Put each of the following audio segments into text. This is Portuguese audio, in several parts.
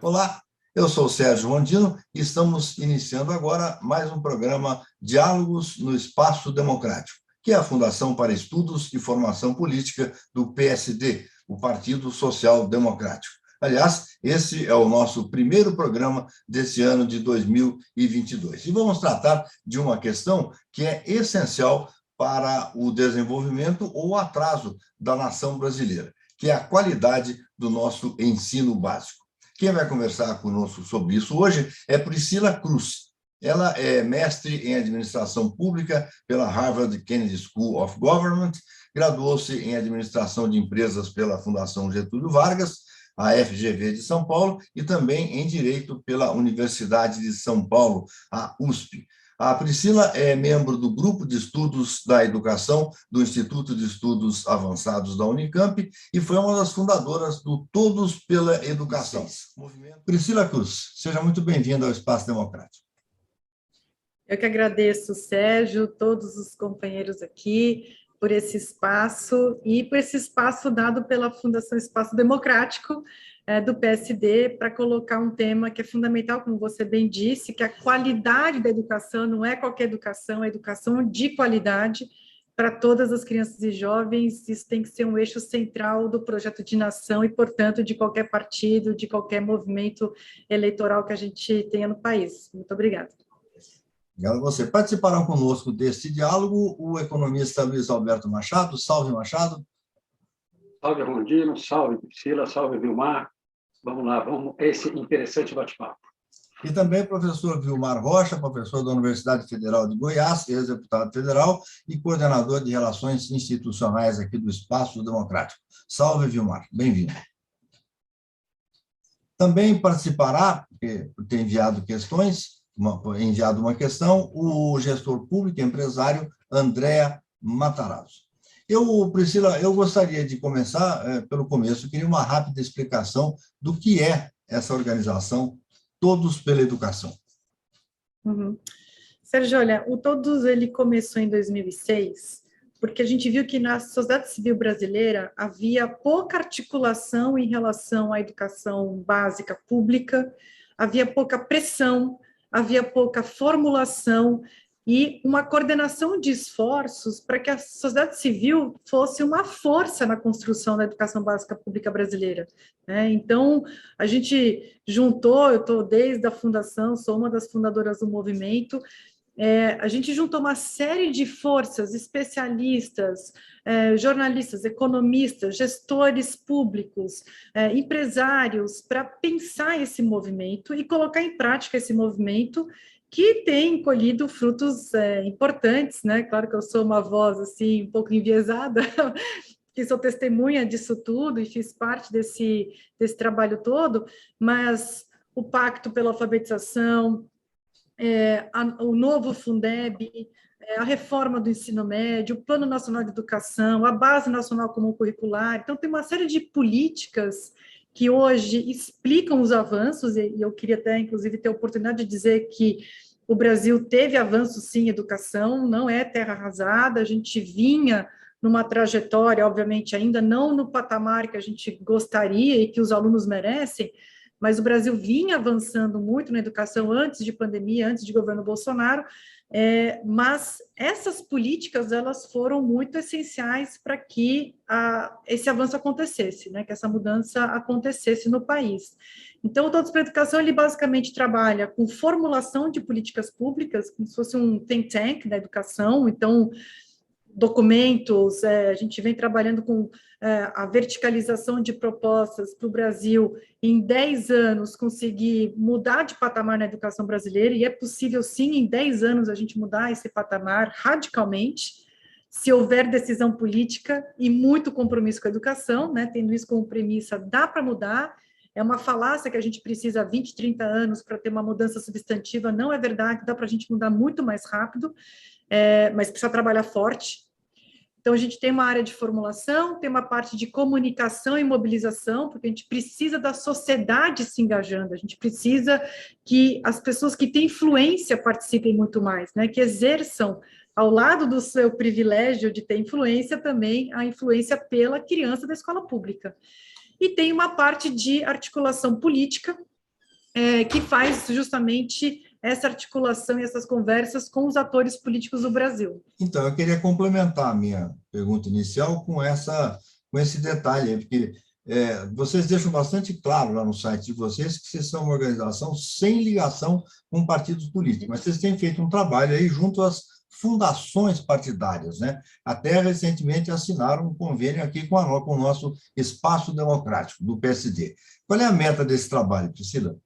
Olá, eu sou o Sérgio Rondino e estamos iniciando agora mais um programa Diálogos no Espaço Democrático, que é a Fundação para Estudos e Formação Política do PSD, o Partido Social Democrático. Aliás, esse é o nosso primeiro programa desse ano de 2022. E vamos tratar de uma questão que é essencial para o desenvolvimento ou o atraso da nação brasileira, que é a qualidade do nosso ensino básico. Quem vai conversar conosco sobre isso hoje é Priscila Cruz. Ela é mestre em administração pública pela Harvard Kennedy School of Government, graduou-se em administração de empresas pela Fundação Getúlio Vargas, a FGV de São Paulo, e também em direito pela Universidade de São Paulo, a USP. A Priscila é membro do Grupo de Estudos da Educação do Instituto de Estudos Avançados da Unicamp e foi uma das fundadoras do Todos pela Educação. Priscila Cruz, seja muito bem-vinda ao Espaço Democrático. Eu que agradeço, Sérgio, todos os companheiros aqui, por esse espaço e por esse espaço dado pela Fundação Espaço Democrático do PSD para colocar um tema que é fundamental, como você bem disse, que a qualidade da educação não é qualquer educação, é educação de qualidade para todas as crianças e jovens. Isso tem que ser um eixo central do projeto de nação e, portanto, de qualquer partido, de qualquer movimento eleitoral que a gente tenha no país. Muito obrigada. Obrigado a você. Participarão conosco deste diálogo o economista Luiz Alberto Machado. Salve, Machado. Salve, Rondino. Salve, Priscila. Salve, Vilmar. Vamos lá, vamos a esse interessante bate-papo. E também o professor Vilmar Rocha, professor da Universidade Federal de Goiás, ex-deputado federal e coordenador de Relações Institucionais aqui do Espaço Democrático. Salve, Vilmar. Bem-vindo. Também participará, porque tem enviado uma questão, o gestor público e empresário André Matarazzo. Priscila, eu gostaria de começar pelo começo, eu queria uma rápida explicação do que é essa organização Todos pela Educação. Sérgio, olha, o Todos ele começou em 2006, porque a gente viu que na sociedade civil brasileira havia pouca articulação em relação à educação básica pública, havia pouca pressão, havia pouca formulação e uma coordenação de esforços para que a sociedade civil fosse uma força na construção da educação básica pública brasileira. Então, a gente juntou, eu estou desde a fundação, sou uma das fundadoras do movimento, a gente juntou uma série de forças, especialistas, jornalistas, economistas, gestores públicos, empresários, para pensar esse movimento e colocar em prática esse movimento que tem colhido frutos importantes, né? Claro que eu sou uma voz assim um pouco enviesada, que sou testemunha disso tudo e fiz parte desse trabalho todo, mas o Pacto pela Alfabetização, o novo Fundeb, a reforma do ensino médio, o Plano Nacional de Educação, a Base Nacional Comum Curricular. Então, tem uma série de políticas que hoje explicam os avanços, e eu queria até, inclusive, ter a oportunidade de dizer que o Brasil teve avanços, sim, em educação, não é terra arrasada, a gente vinha numa trajetória, obviamente, ainda não no patamar que a gente gostaria e que os alunos merecem, mas o Brasil vinha avançando muito na educação antes de pandemia, antes de governo Bolsonaro, mas essas políticas elas foram muito essenciais para que esse avanço acontecesse, né, que essa mudança acontecesse no país. Então, o Todos pela Educação, ele basicamente trabalha com formulação de políticas públicas, como se fosse um think tank da educação, então, documentos, a gente vem trabalhando com a verticalização de propostas para o Brasil em 10 anos conseguir mudar de patamar na educação brasileira, e é possível sim em 10 anos a gente mudar esse patamar radicalmente, se houver decisão política e muito compromisso com a educação, né, tendo isso como premissa, dá para mudar. É uma falácia que a gente precisa 20, 30 anos para ter uma mudança substantiva, não é verdade, dá para a gente mudar muito mais rápido, mas precisa trabalhar forte. Então, a gente tem uma área de formulação, tem uma parte de comunicação e mobilização, porque a gente precisa da sociedade se engajando, a gente precisa que as pessoas que têm influência participem muito mais, né? Que exerçam, ao lado do seu privilégio de ter influência, também a influência pela criança da escola pública. E tem uma parte de articulação política, que faz justamente essa articulação e essas conversas com os atores políticos do Brasil. Então, eu queria complementar a minha pergunta inicial com esse detalhe, porque vocês deixam bastante claro lá no site de vocês que vocês são uma organização sem ligação com partidos políticos, mas vocês têm feito um trabalho aí junto às fundações partidárias, né? Até recentemente assinaram um convênio aqui com o nosso Espaço Democrático, do PSD. Qual é a meta desse trabalho, Priscila?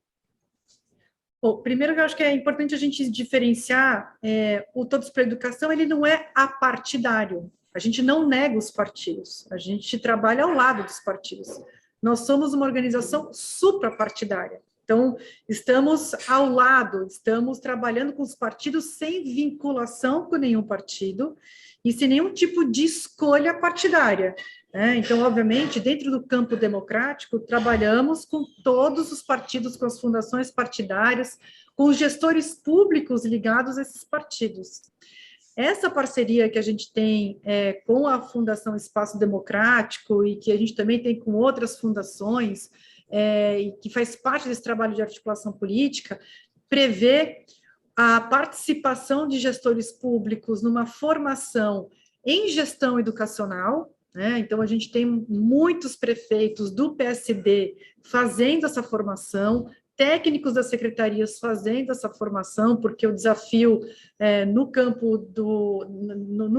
Bom, primeiro, eu acho que é importante a gente diferenciar o Todos pela Educação, ele não é apartidário. A gente não nega os partidos, a gente trabalha ao lado dos partidos. Nós somos uma organização suprapartidária. Então, estamos ao lado, estamos trabalhando com os partidos sem vinculação com nenhum partido e sem nenhum tipo de escolha partidária. Então, obviamente, dentro do campo democrático, trabalhamos com todos os partidos, com as fundações partidárias, com os gestores públicos ligados a esses partidos. Essa parceria que a gente tem com a Fundação Espaço Democrático e que a gente também tem com outras fundações, e que faz parte desse trabalho de articulação política, prevê a participação de gestores públicos numa formação em gestão educacional. Então, a gente tem muitos prefeitos do PSD fazendo essa formação, técnicos das secretarias fazendo essa formação, porque o desafio no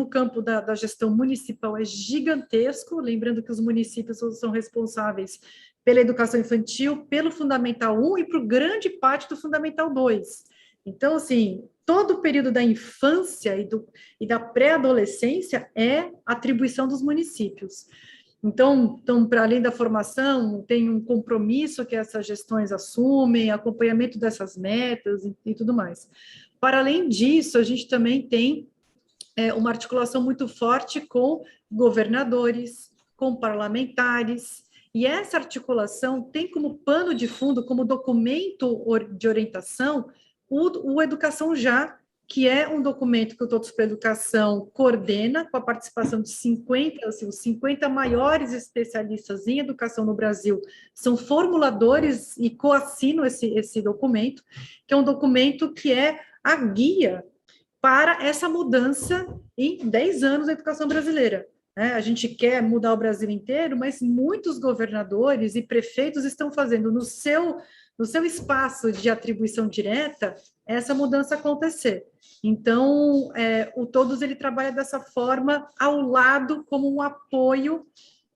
campo da gestão municipal é gigantesco, lembrando que os municípios são responsáveis pela educação infantil, pelo Fundamental 1 e por grande parte do Fundamental 2. Então, assim, todo o período da infância e da pré-adolescência é atribuição dos municípios. Então, para além da formação, tem um compromisso que essas gestões assumem, acompanhamento dessas metas e tudo mais. Para além disso, a gente também tem uma articulação muito forte com governadores, com parlamentares, e essa articulação tem como pano de fundo, como documento de orientação, o Educação Já, que é um documento que o Todos pela Educação coordena, com a participação de 50, assim, os 50 maiores especialistas em educação no Brasil, são formuladores e coassinam esse documento, que é um documento que é a guia para essa mudança em 10 anos da educação brasileira. A gente quer mudar o Brasil inteiro, mas muitos governadores e prefeitos estão fazendo no seu espaço de atribuição direta essa mudança acontecer. Então, o Todos ele trabalha dessa forma ao lado como um apoio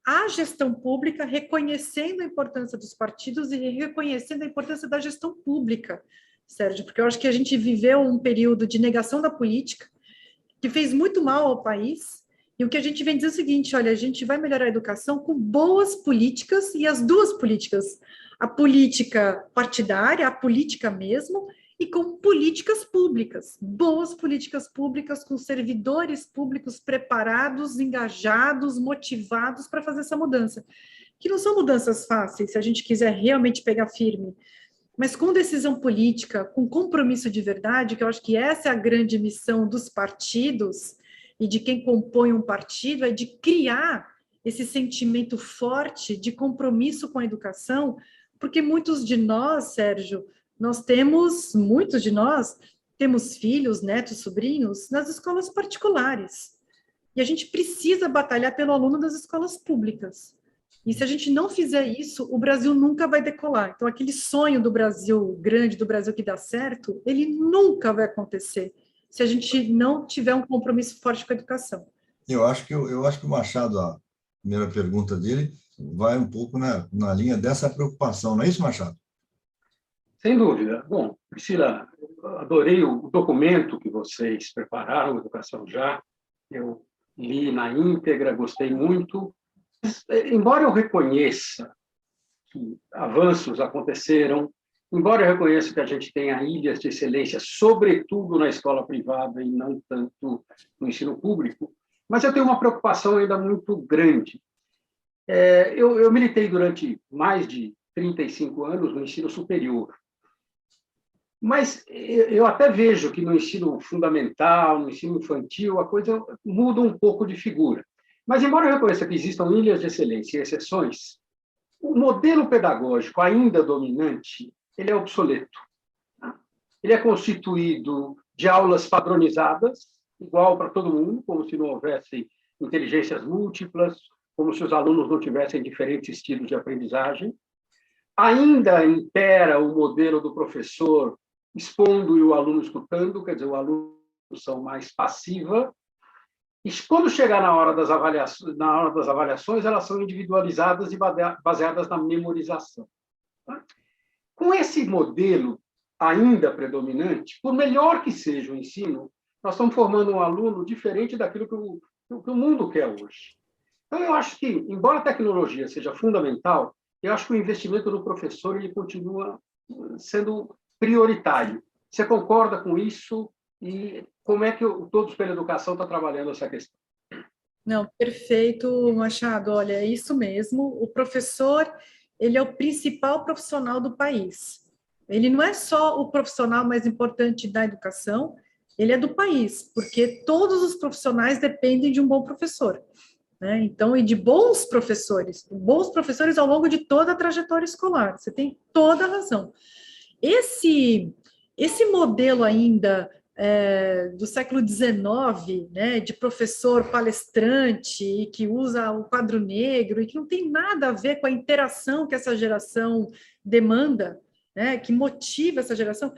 à gestão pública, reconhecendo a importância dos partidos e reconhecendo a importância da gestão pública, Sérgio, porque eu acho que a gente viveu um período de negação da política que fez muito mal ao país. E o que a gente vem dizer é o seguinte, olha, a gente vai melhorar a educação com boas políticas, e as duas políticas, a política partidária, a política mesmo, e com políticas públicas, boas políticas públicas, com servidores públicos preparados, engajados, motivados para fazer essa mudança. Que não são mudanças fáceis, se a gente quiser realmente pegar firme, mas com decisão política, com compromisso de verdade, que eu acho que essa é a grande missão dos partidos, e de quem compõe um partido, é de criar esse sentimento forte de compromisso com a educação, porque muitos de nós, Sérgio, muitos de nós temos filhos, netos, sobrinhos nas escolas particulares. E a gente precisa batalhar pelo aluno das escolas públicas. E se a gente não fizer isso, o Brasil nunca vai decolar. Então, aquele sonho do Brasil grande, do Brasil que dá certo, ele nunca vai acontecer se a gente não tiver um compromisso forte com a educação. Eu acho que o Machado, a primeira pergunta dele, vai um pouco na linha dessa preocupação, não é isso, Machado? Sem dúvida. Bom, Priscila, adorei o documento que vocês prepararam, Educação Já. Eu li na íntegra, gostei muito. Embora eu reconheça que avanços aconteceram, embora eu reconheça que a gente tenha ilhas de excelência, sobretudo na escola privada e não tanto no ensino público, mas eu tenho uma preocupação ainda muito grande. Eu militei durante mais de 35 anos no ensino superior, mas eu até vejo que no ensino fundamental, no ensino infantil, a coisa muda um pouco de figura. Mas, embora eu reconheça que existam ilhas de excelência e exceções, o modelo pedagógico ainda dominante ele é obsoleto. Ele é constituído de aulas padronizadas, igual para todo mundo, como se não houvesse inteligências múltiplas, como se os alunos não tivessem diferentes estilos de aprendizagem. Ainda impera o modelo do professor expondo e o aluno escutando, quer dizer, o aluno são mais passiva. E quando chegar na hora das avaliações, elas são individualizadas e baseadas na memorização. Com esse modelo ainda predominante, por melhor que seja o ensino, nós estamos formando um aluno diferente daquilo que o mundo quer hoje. Então, eu acho que, embora a tecnologia seja fundamental, eu acho que o investimento no professor ele continua sendo prioritário. Você concorda com isso? E como é que o Todos pela Educação está trabalhando essa questão? Não, perfeito, Machado. Olha, é isso mesmo. O professor, ele é o principal profissional do país. Ele não é só o profissional mais importante da educação, ele é do país, porque todos os profissionais dependem de um bom professor, né? Então, e de bons professores ao longo de toda a trajetória escolar. Você tem toda a razão. Esse modelo ainda do século XIX, né, de professor palestrante que usa o quadro negro e que não tem nada a ver com a interação que essa geração demanda, né, que motiva essa geração.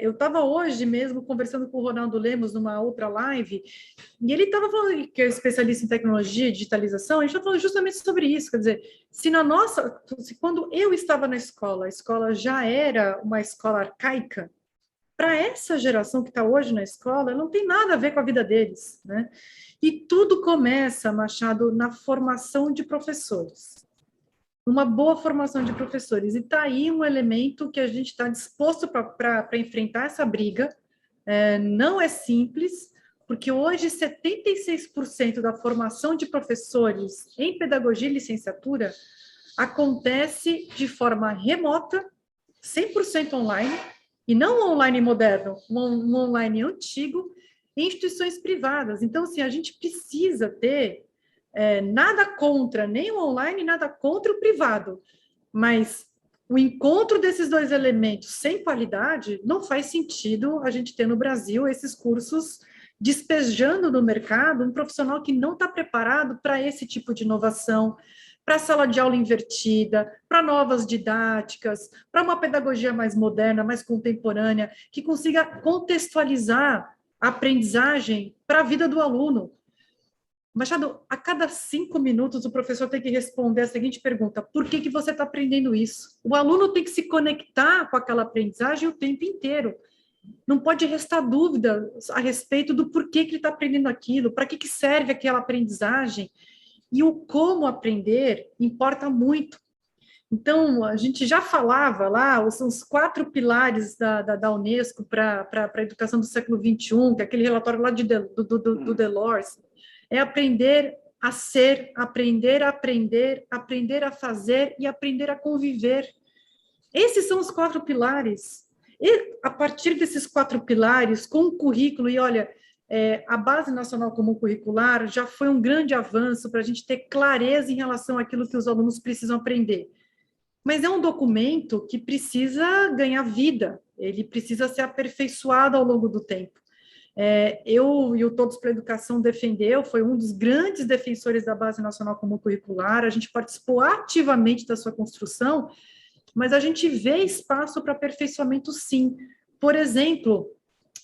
Eu estava hoje mesmo conversando com o Ronaldo Lemos numa outra live, e ele estava falando, que é especialista em tecnologia e digitalização, a gente está falando justamente sobre isso, quer dizer, quando eu estava na escola, a escola já era uma escola arcaica, para essa geração que está hoje na escola, não tem nada a ver com a vida deles, né? E tudo começa, Machado, na formação de professores. Uma boa formação de professores. E está aí um elemento que a gente está disposto para enfrentar essa briga. Não é simples, porque hoje 76% da formação de professores em pedagogia e licenciatura acontece de forma remota, 100% online, e não um online moderno, um online antigo, em instituições privadas. Então, assim, a gente precisa ter nada contra nem o online, nada contra o privado, mas o encontro desses dois elementos sem qualidade não faz sentido a gente ter no Brasil esses cursos despejando no mercado um profissional que não está preparado para esse tipo de inovação, para a sala de aula invertida, para novas didáticas, para uma pedagogia mais moderna, mais contemporânea, que consiga contextualizar a aprendizagem para a vida do aluno. Machado, a cada 5 minutos o professor tem que responder a seguinte pergunta: por que você está aprendendo isso? O aluno tem que se conectar com aquela aprendizagem o tempo inteiro. Não pode restar dúvida a respeito do porquê que ele está aprendendo aquilo, para que serve aquela aprendizagem. E o como aprender importa muito. Então, a gente já falava lá, são os 4 pilares da Unesco para a educação do século XXI, que é aquele relatório lá do Delors. É aprender a ser, aprender a aprender, aprender a fazer e aprender a conviver. Esses são os 4 pilares. E, a partir desses 4 pilares, com o currículo, e olha, a Base Nacional Comum Curricular já foi um grande avanço para a gente ter clareza em relação àquilo que os alunos precisam aprender. Mas é um documento que precisa ganhar vida, ele precisa ser aperfeiçoado ao longo do tempo. Eu e o Todos pela Educação foi um dos grandes defensores da Base Nacional Comum Curricular, a gente participou ativamente da sua construção, mas a gente vê espaço para aperfeiçoamento sim. Por exemplo,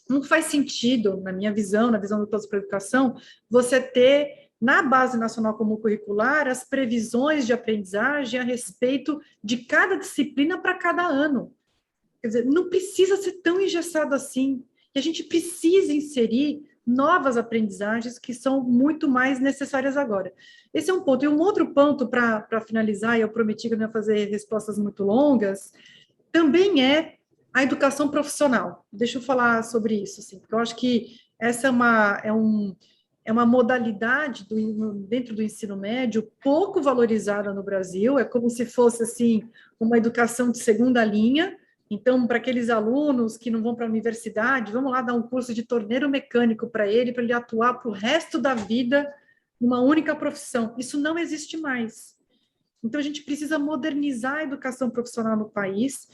não faz sentido, na minha visão, na visão do Todos pela Educação, você ter na Base Nacional Comum Curricular as previsões de aprendizagem a respeito de cada disciplina para cada ano. Quer dizer, não precisa ser tão engessado assim. E a gente precisa inserir novas aprendizagens que são muito mais necessárias agora. Esse é um ponto. E um outro ponto, para finalizar, e eu prometi que eu não ia fazer respostas muito longas, também é a educação profissional. Deixa eu falar sobre isso, assim, porque eu acho que essa é uma modalidade dentro do ensino médio pouco valorizada no Brasil, é como se fosse assim, uma educação de segunda linha. Então, para aqueles alunos que não vão para a universidade, vamos lá dar um curso de torneiro mecânico para ele atuar para o resto da vida numa única profissão. Isso não existe mais. Então, a gente precisa modernizar a educação profissional no país.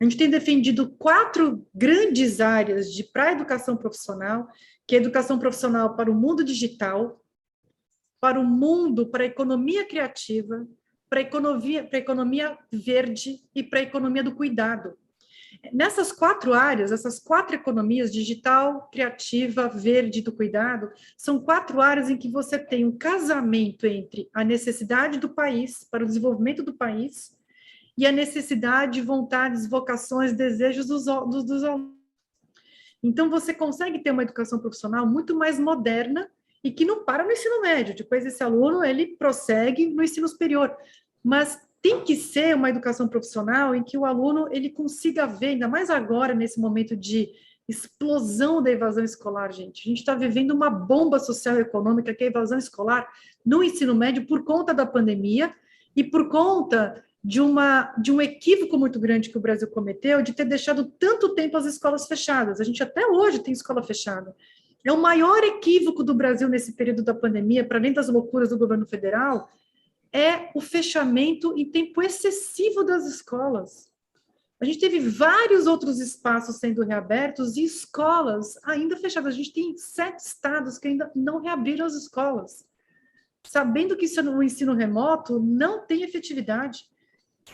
A gente tem defendido 4 grandes áreas para a educação profissional, que é a educação profissional para o mundo digital, para o mundo, para a economia criativa, para a economia verde e para a economia do cuidado. Nessas 4 áreas, essas 4 economias, digital, criativa, verde e do cuidado, são 4 áreas em que você tem um casamento entre a necessidade do país, para o desenvolvimento do país, e a necessidade, vontades, vocações, desejos dos alunos. Então, você consegue ter uma educação profissional muito mais moderna e que não para no ensino médio. Depois, esse aluno, ele prossegue no ensino superior. Mas tem que ser uma educação profissional em que o aluno ele consiga ver, ainda mais agora, nesse momento de explosão da evasão escolar, gente. A gente está vivendo uma bomba social e econômica, que é a evasão escolar no ensino médio por conta da pandemia e por conta de um equívoco muito grande que o Brasil cometeu de ter deixado tanto tempo as escolas fechadas. A gente até hoje tem escola fechada. É o maior equívoco do Brasil nesse período da pandemia, para além das loucuras do governo federal, é o fechamento em tempo excessivo das escolas. A gente teve vários outros espaços sendo reabertos e escolas ainda fechadas. A gente tem 7 estados que ainda não reabriram as escolas, sabendo que o ensino remoto não tem efetividade.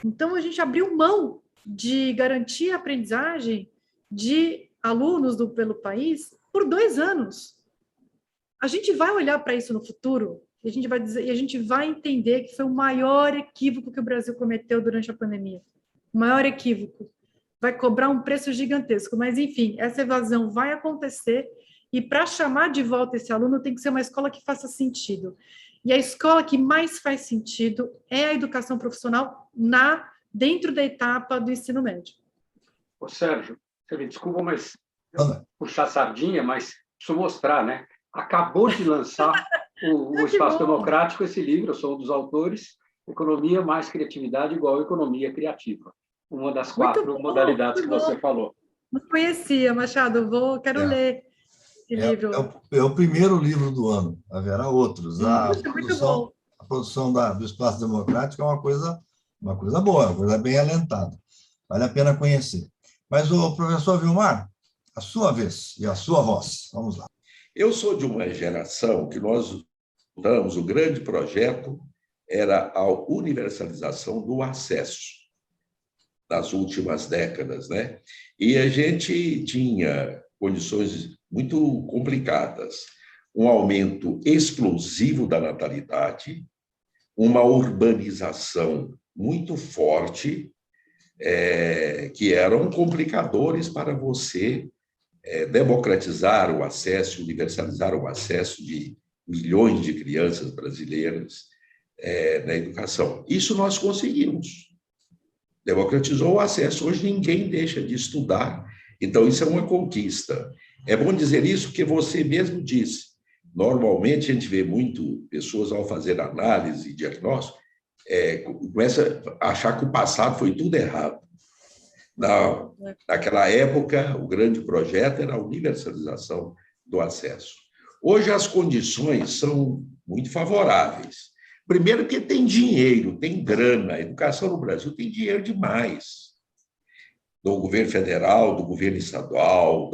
Então, a gente abriu mão de garantir a aprendizagem de alunos pelo país por 2 anos. A gente vai olhar para isso no futuro e a gente vai entender que foi o maior equívoco que o Brasil cometeu durante a pandemia. O maior equívoco. Vai cobrar um preço gigantesco. Mas, enfim, essa evasão vai acontecer e para chamar de volta esse aluno tem que ser uma escola que faça sentido. E a escola que mais faz sentido é a educação profissional dentro da etapa do ensino médio. Ô, Sérgio, você me desculpa, mas puxar sardinha, mas preciso mostrar, né? Acabou de lançar o Espaço Democrático esse livro, eu sou um dos autores, Economia mais Criatividade igual Economia Criativa. Uma das 4 modalidades que você falou. Não conhecia, Machado, quero ler esse livro. É o primeiro livro do ano, haverá outros. A produção do Espaço Democrático é uma coisa boa, uma coisa bem alentada. Vale a pena conhecer. Mas, o professor Vilmar, a sua vez e a sua voz. Vamos lá. Eu sou de uma geração que nós lutamos, o grande projeto era a universalização do acesso nas últimas décadas, né? E a gente tinha condições muito complicadas, um aumento explosivo da natalidade, uma urbanização muito forte, que eram complicadores para você democratizar o acesso, universalizar o acesso de milhões de crianças brasileiras na educação. Isso nós conseguimos. Democratizou o acesso. Hoje ninguém deixa de estudar. Então, isso é uma conquista. É bom dizer isso porque você mesmo disse. Normalmente, a gente vê muito pessoas, ao fazer análise e diagnóstico, começa a achar que o passado foi tudo errado. Naquela época, o grande projeto era a universalização do acesso. Hoje, as condições são muito favoráveis. Primeiro, porque tem dinheiro, tem grana. A educação no Brasil tem dinheiro demais. Do governo federal, do governo estadual,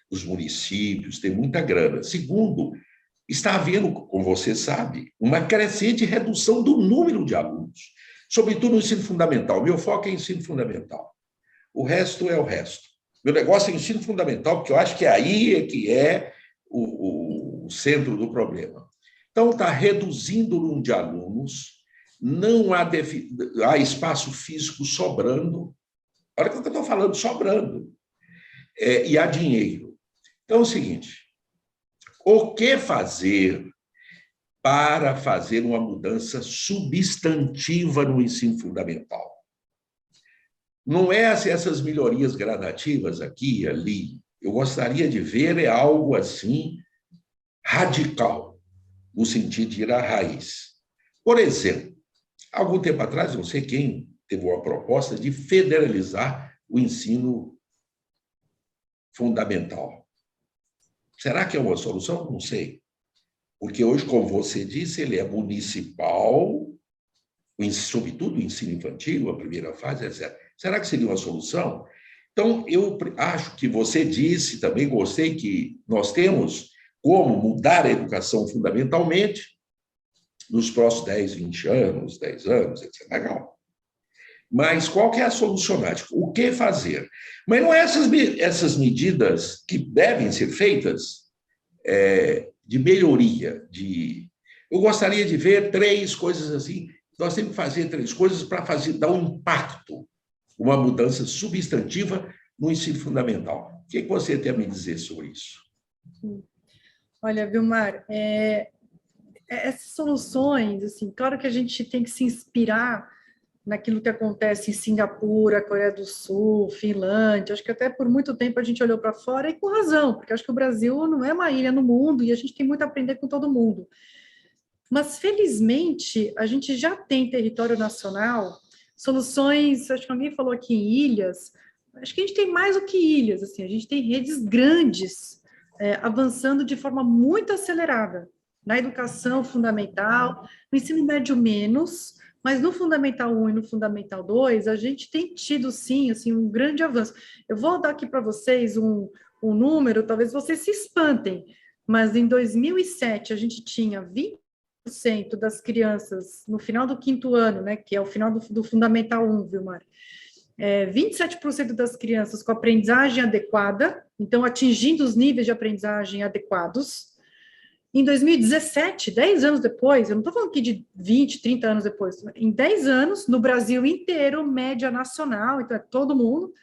dos municípios, tem muita grana. Segundo, está havendo, como você sabe, uma crescente redução do número de alunos, sobretudo no ensino fundamental. Meu foco é ensino fundamental. O resto é o resto. Meu negócio é ensino fundamental, porque eu acho que aí que é o centro do problema. Então, está reduzindo o número de alunos, não há espaço físico sobrando. Olha o que eu estou falando, sobrando. E há dinheiro. Então, é o seguinte, o que fazer para fazer uma mudança substantiva no ensino fundamental? Não é essas melhorias gradativas aqui e ali. Eu gostaria de ver algo assim radical, no sentido de ir à raiz. Por exemplo, algum tempo atrás, não sei quem teve uma proposta de federalizar o ensino fundamental. Será que é uma solução? Não sei. Porque hoje, como você disse, ele é municipal, sobretudo o ensino infantil, a primeira fase, etc. Será que seria uma solução? Então, eu acho que você disse, também gostei, que nós temos como mudar a educação fundamentalmente nos próximos 10, 20 anos, 10 anos, etc. Legal. Mas qual que é a solucionática? O que fazer? Mas não é essas medidas que devem ser feitas de melhoria. Eu gostaria de ver 3 coisas assim. Nós temos que fazer 3 coisas para dar um impacto, uma mudança substantiva no ensino fundamental. O que você tem a me dizer sobre isso? Olha, Vilmar, essas soluções, assim, claro que a gente tem que se inspirar naquilo que acontece em Singapura, Coreia do Sul, Finlândia. Acho que até por muito tempo a gente olhou para fora e com razão, porque acho que o Brasil não é uma ilha no mundo e a gente tem muito a aprender com todo mundo. Mas, felizmente, a gente já tem em território nacional soluções, acho que alguém falou aqui em ilhas, acho que a gente tem mais do que ilhas, assim, a gente tem redes grandes avançando de forma muito acelerada na educação fundamental, no ensino médio menos, mas no Fundamental 1 e no Fundamental 2, a gente tem tido, sim, assim, um grande avanço. Eu vou dar aqui para vocês um número, talvez vocês se espantem, mas em 2007 a gente tinha 20% das crianças no final do 5º ano, né, que é o final do Fundamental 1, Vilmar, 27% das crianças com aprendizagem adequada, então atingindo os níveis de aprendizagem adequados. Em 2017, 10 anos depois, eu não estou falando aqui de 20, 30 anos depois, em 10 anos, no Brasil inteiro, média nacional, então é todo mundo,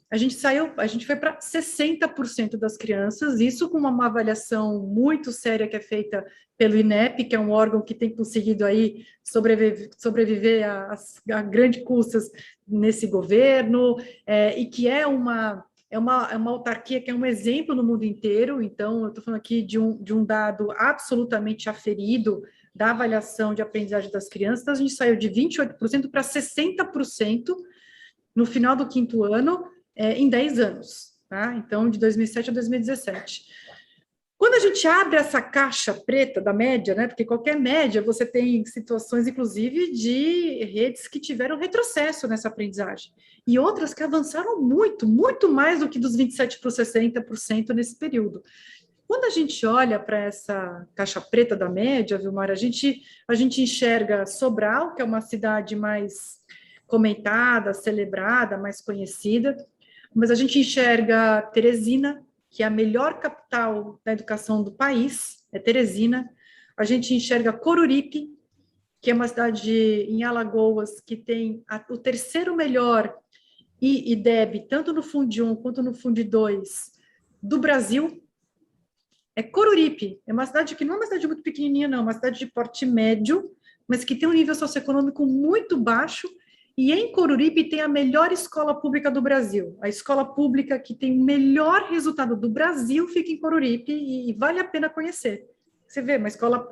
a gente foi para 60% das crianças, isso com uma avaliação muito séria que é feita pelo INEP, que é um órgão que tem conseguido aí sobreviver a grandes custas nesse governo, e que é uma autarquia que é um exemplo no mundo inteiro. Então, eu estou falando aqui de um dado absolutamente aferido da avaliação de aprendizagem das crianças. Então, a gente saiu de 28% para 60% no final do 5º ano, em 10 anos, tá? Então, de 2007 a 2017. Quando a gente abre essa caixa preta da média, né, porque qualquer média você tem situações, inclusive, de redes que tiveram retrocesso nessa aprendizagem, e outras que avançaram muito, muito mais do que dos 27% para os 60% nesse período. Quando a gente olha para essa caixa preta da média, Vilmar, a gente enxerga Sobral, que é uma cidade mais comentada, celebrada, mais conhecida, mas a gente enxerga Teresina, que é a melhor capital da educação do país, é Teresina. A gente enxerga Coruripe, que é uma cidade em Alagoas que tem o 3º melhor IDEB, tanto no Fundi 1 quanto no Fundi 2 do Brasil. É Coruripe, é uma cidade que não é uma cidade muito pequenininha, não, é uma cidade de porte médio, mas que tem um nível socioeconômico muito baixo. E em Coruripe tem a melhor escola pública do Brasil. A escola pública que tem o melhor resultado do Brasil fica em Coruripe e vale a pena conhecer. Você vê, uma escola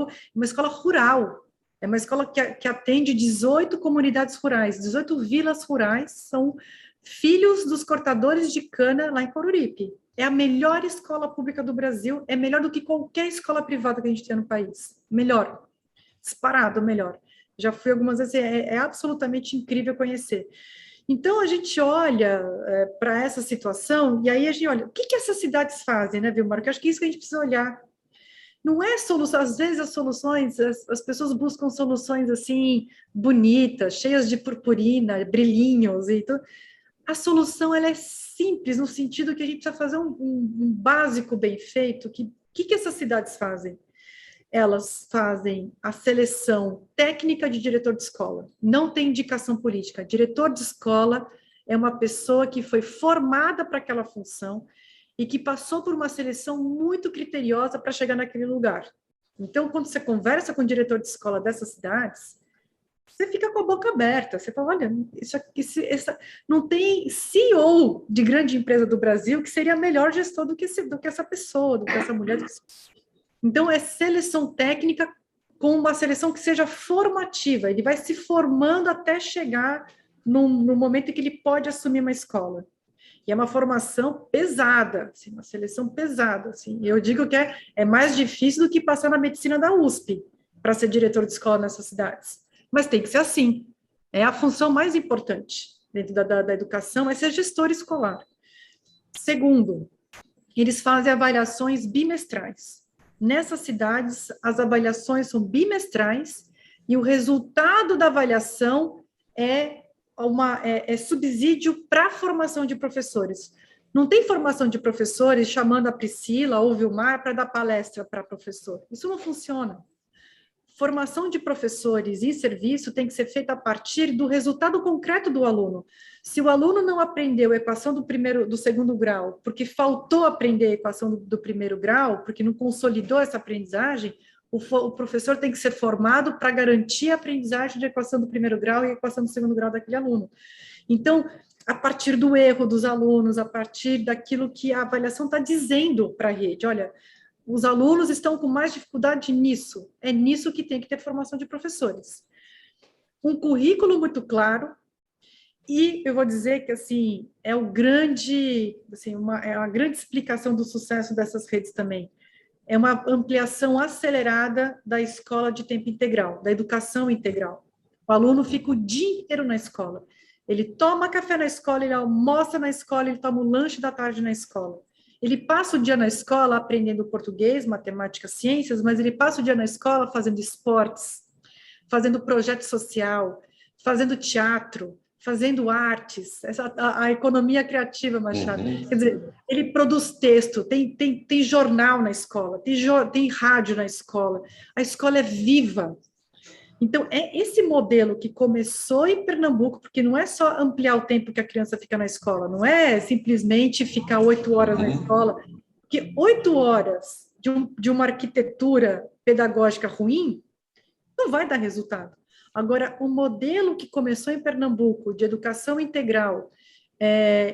rural, é uma escola que atende 18 comunidades rurais, 18 vilas rurais, são filhos dos cortadores de cana lá em Coruripe. É a melhor escola pública do Brasil, é melhor do que qualquer escola privada que a gente tem no país. Melhor, disparado melhor. Já fui algumas vezes, é absolutamente incrível conhecer. Então, a gente olha para essa situação, e aí a gente olha, o que essas cidades fazem, né, Vilmar? Que eu acho que é isso que a gente precisa olhar. Não é solução, às vezes as soluções, as pessoas buscam soluções assim, bonitas, cheias de purpurina, brilhinhos e tudo. A solução, ela é simples, no sentido que a gente precisa fazer um básico bem feito. O que essas cidades fazem? Elas fazem a seleção técnica de diretor de escola. Não tem indicação política. Diretor de escola é uma pessoa que foi formada para aquela função e que passou por uma seleção muito criteriosa para chegar naquele lugar. Então, quando você conversa com o diretor de escola dessas cidades, você fica com a boca aberta. Você fala, olha, não tem CEO de grande empresa do Brasil que seria melhor gestor do que essa pessoa, do que essa mulher. Então, é seleção técnica com uma seleção que seja formativa. Ele vai se formando até chegar no momento em que ele pode assumir uma escola. E é uma formação pesada, assim, uma seleção pesada. Assim. Eu digo que é mais difícil do que passar na medicina da USP para ser diretor de escola nessas cidades. Mas tem que ser assim. É a função mais importante. dentro da educação, é ser gestor escolar. Segundo, eles fazem avaliações bimestrais. Nessas cidades, as avaliações são bimestrais e o resultado da avaliação é subsídio para a formação de professores. Não tem formação de professores chamando a Priscila ou o Vilmar para dar palestra para professor. Isso não funciona. Formação de professores em serviço tem que ser feita a partir do resultado concreto do aluno. Se o aluno não aprendeu a equação do segundo grau, porque faltou aprender a equação do primeiro grau, porque não consolidou essa aprendizagem, o professor tem que ser formado para garantir a aprendizagem de equação do primeiro grau e equação do segundo grau daquele aluno. Então, a partir do erro dos alunos, a partir daquilo que a avaliação está dizendo para a rede, olha, os alunos estão com mais dificuldade nisso, é nisso que tem que ter formação de professores. Um currículo muito claro, e eu vou dizer que, assim, é uma grande explicação do sucesso dessas redes também. É uma ampliação acelerada da escola de tempo integral, da educação integral. O aluno fica o dia inteiro na escola. Ele toma café na escola, ele almoça na escola, ele toma o lanche da tarde na escola. Ele passa o dia na escola aprendendo português, matemática, ciências, mas ele passa o dia na escola fazendo esportes, fazendo projeto social, fazendo teatro, fazendo artes, a economia criativa, Machado. Quer dizer, ele produz texto, tem jornal na escola, tem rádio na escola, a escola é viva. Então, é esse modelo que começou em Pernambuco, porque não é só ampliar o tempo que a criança fica na escola, não é simplesmente ficar 8 horas na escola, porque 8 horas de uma arquitetura pedagógica ruim não vai dar resultado. Agora, o modelo que começou em Pernambuco, de educação integral,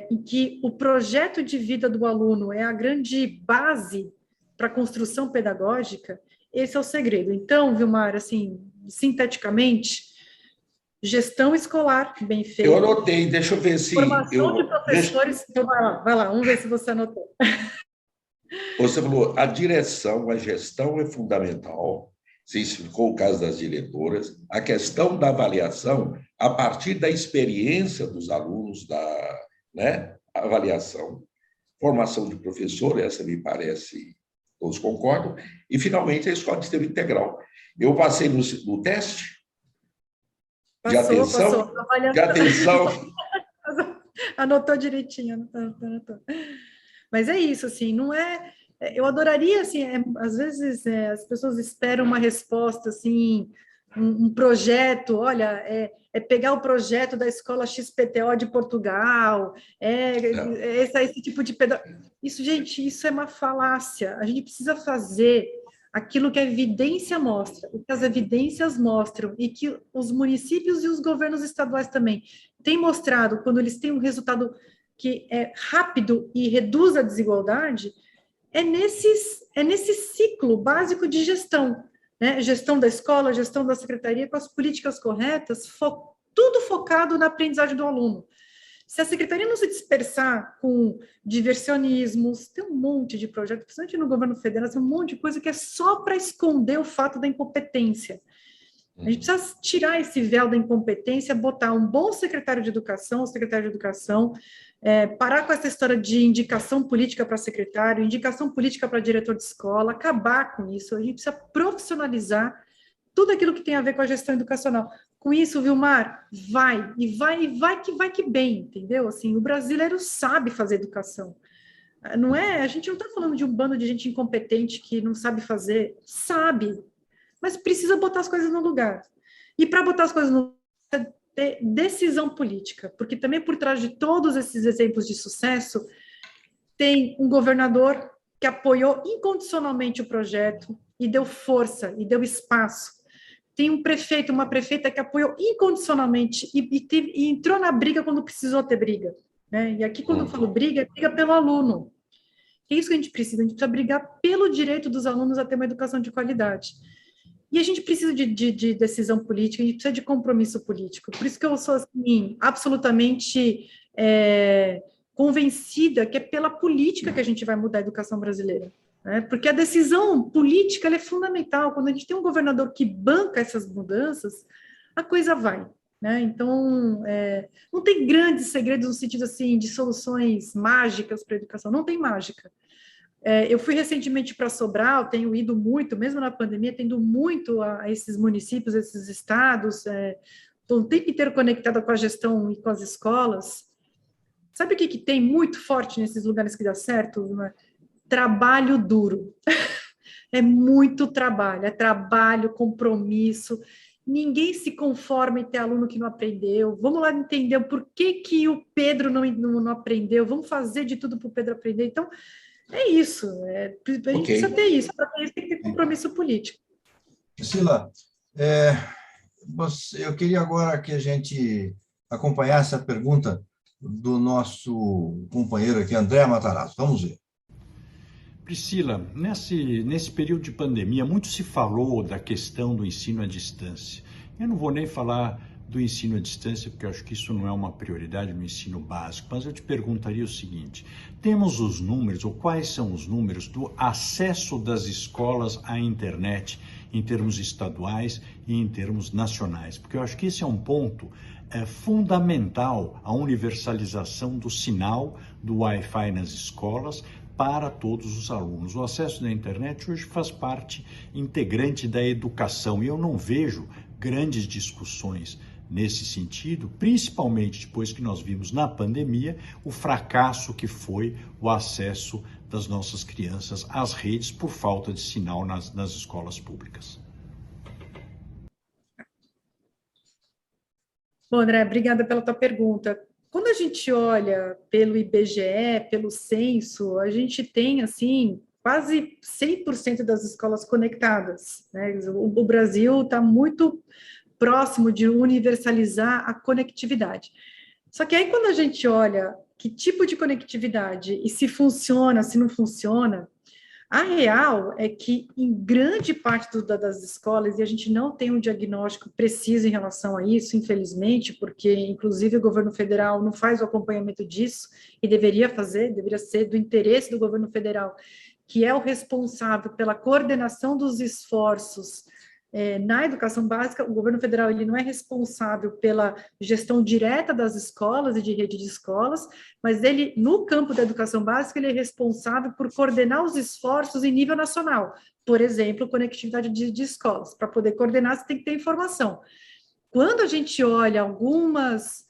em que o projeto de vida do aluno é a grande base para a construção pedagógica, esse é o segredo. Então, Vilmar, assim, sinteticamente, gestão escolar bem feita. Eu anotei, deixa eu ver se... Formação de professores... Então, vai lá, vamos ver se você anotou. Você falou, a direção, a gestão é fundamental, se explicou o caso das diretoras, a questão da avaliação, a partir da experiência dos alunos, da avaliação, formação de professor, essa me parece, todos concordam, e, finalmente, a escola de sistema integral. Eu passei no teste de atenção. Passou. De atenção. Anotou direitinho. Anotou. Mas é isso, assim, não é... Eu adoraria, assim, às vezes as pessoas esperam uma resposta, assim, um projeto, olha, é pegar o projeto da escola XPTO de Portugal, esse tipo de isso, gente, isso é uma falácia. A gente precisa fazer aquilo que a evidência mostra, o que as evidências mostram, e que os municípios e os governos estaduais também têm mostrado, quando eles têm um resultado que é rápido e reduz a desigualdade, é nesse ciclo básico de gestão, né? Gestão da escola, gestão da secretaria, com as políticas corretas, tudo focado na aprendizagem do aluno. Se a secretaria não se dispersar com diversionismos, tem um monte de projetos, principalmente no governo federal, tem um monte de coisa que é só para esconder o fato da incompetência. A gente precisa tirar esse véu da incompetência, botar um bom secretário de educação, parar com essa história de indicação política para secretário, indicação política para diretor de escola, acabar com isso. A gente precisa profissionalizar tudo aquilo que tem a ver com a gestão educacional. Com isso, Vilmar, vai que bem, entendeu? Assim, o brasileiro sabe fazer educação. Não é, a gente não está falando de um bando de gente incompetente que não sabe fazer, sabe, mas precisa botar as coisas no lugar. E para botar as coisas no lugar, ter decisão política, porque também por trás de todos esses exemplos de sucesso, tem um governador que apoiou incondicionalmente o projeto e deu força, e deu espaço. Tem um prefeito, uma prefeita que apoiou incondicionalmente e entrou na briga quando precisou ter briga. Né? E aqui, quando eu falo briga, é briga pelo aluno. É isso que a gente precisa brigar pelo direito dos alunos a ter uma educação de qualidade. E a gente precisa de decisão política, a gente precisa de compromisso político. Por isso que eu sou, assim, absolutamente convencida que é pela política que a gente vai mudar a educação brasileira. Né? Porque a decisão política ela é fundamental. Quando a gente tem um governador que banca essas mudanças, a coisa vai. né? Então, não tem grandes segredos no sentido assim de soluções mágicas para a educação, não tem mágica. Eu fui recentemente para Sobral, tenho ido muito, mesmo na pandemia, tendo muito a esses municípios, esses estados, estou o tempo inteiro conectada com a gestão e com as escolas. Sabe o que tem muito forte nesses lugares que dá certo? Trabalho duro. É muito trabalho, é trabalho, compromisso. Ninguém se conforma em ter aluno que não aprendeu. Vamos lá entender por que o Pedro não aprendeu. Vamos fazer de tudo para o Pedro aprender. Então, é isso. A gente precisa ter isso. Para ter isso, tem que ter compromisso político. Priscila, eu queria agora que a gente acompanhasse a pergunta do nosso companheiro aqui, André Matarazzo. Vamos ver. Priscila, nesse período de pandemia, muito se falou da questão do ensino à distância. Eu não vou nem falar do ensino à distância, porque eu acho que isso não é uma prioridade no ensino básico, mas eu te perguntaria o seguinte: temos os números, ou quais são os números do acesso das escolas à internet, em termos estaduais e em termos nacionais? Porque eu acho que esse é um ponto fundamental, a universalização do sinal do Wi-Fi nas escolas, para todos os alunos. O acesso da internet hoje faz parte integrante da educação e eu não vejo grandes discussões nesse sentido, principalmente depois que nós vimos na pandemia o fracasso que foi o acesso das nossas crianças às redes por falta de sinal nas escolas públicas. Bom, André, obrigada pela tua pergunta. Quando a gente olha pelo IBGE, pelo censo, a gente tem, assim, quase 100% das escolas conectadas, né? O Brasil está muito próximo de universalizar a conectividade. Só que aí, quando a gente olha que tipo de conectividade e se funciona, se não funciona, a real é que, em grande parte das escolas, e a gente não tem um diagnóstico preciso em relação a isso, infelizmente, porque, inclusive, o governo federal não faz o acompanhamento disso, e deveria ser do interesse do governo federal, que é o responsável pela coordenação dos esforços na educação básica. O governo federal ele não é responsável pela gestão direta das escolas e de rede de escolas, mas ele, no campo da educação básica, ele é responsável por coordenar os esforços em nível nacional. Por exemplo, conectividade de escolas. Para poder coordenar, você tem que ter informação. Quando a gente olha algumas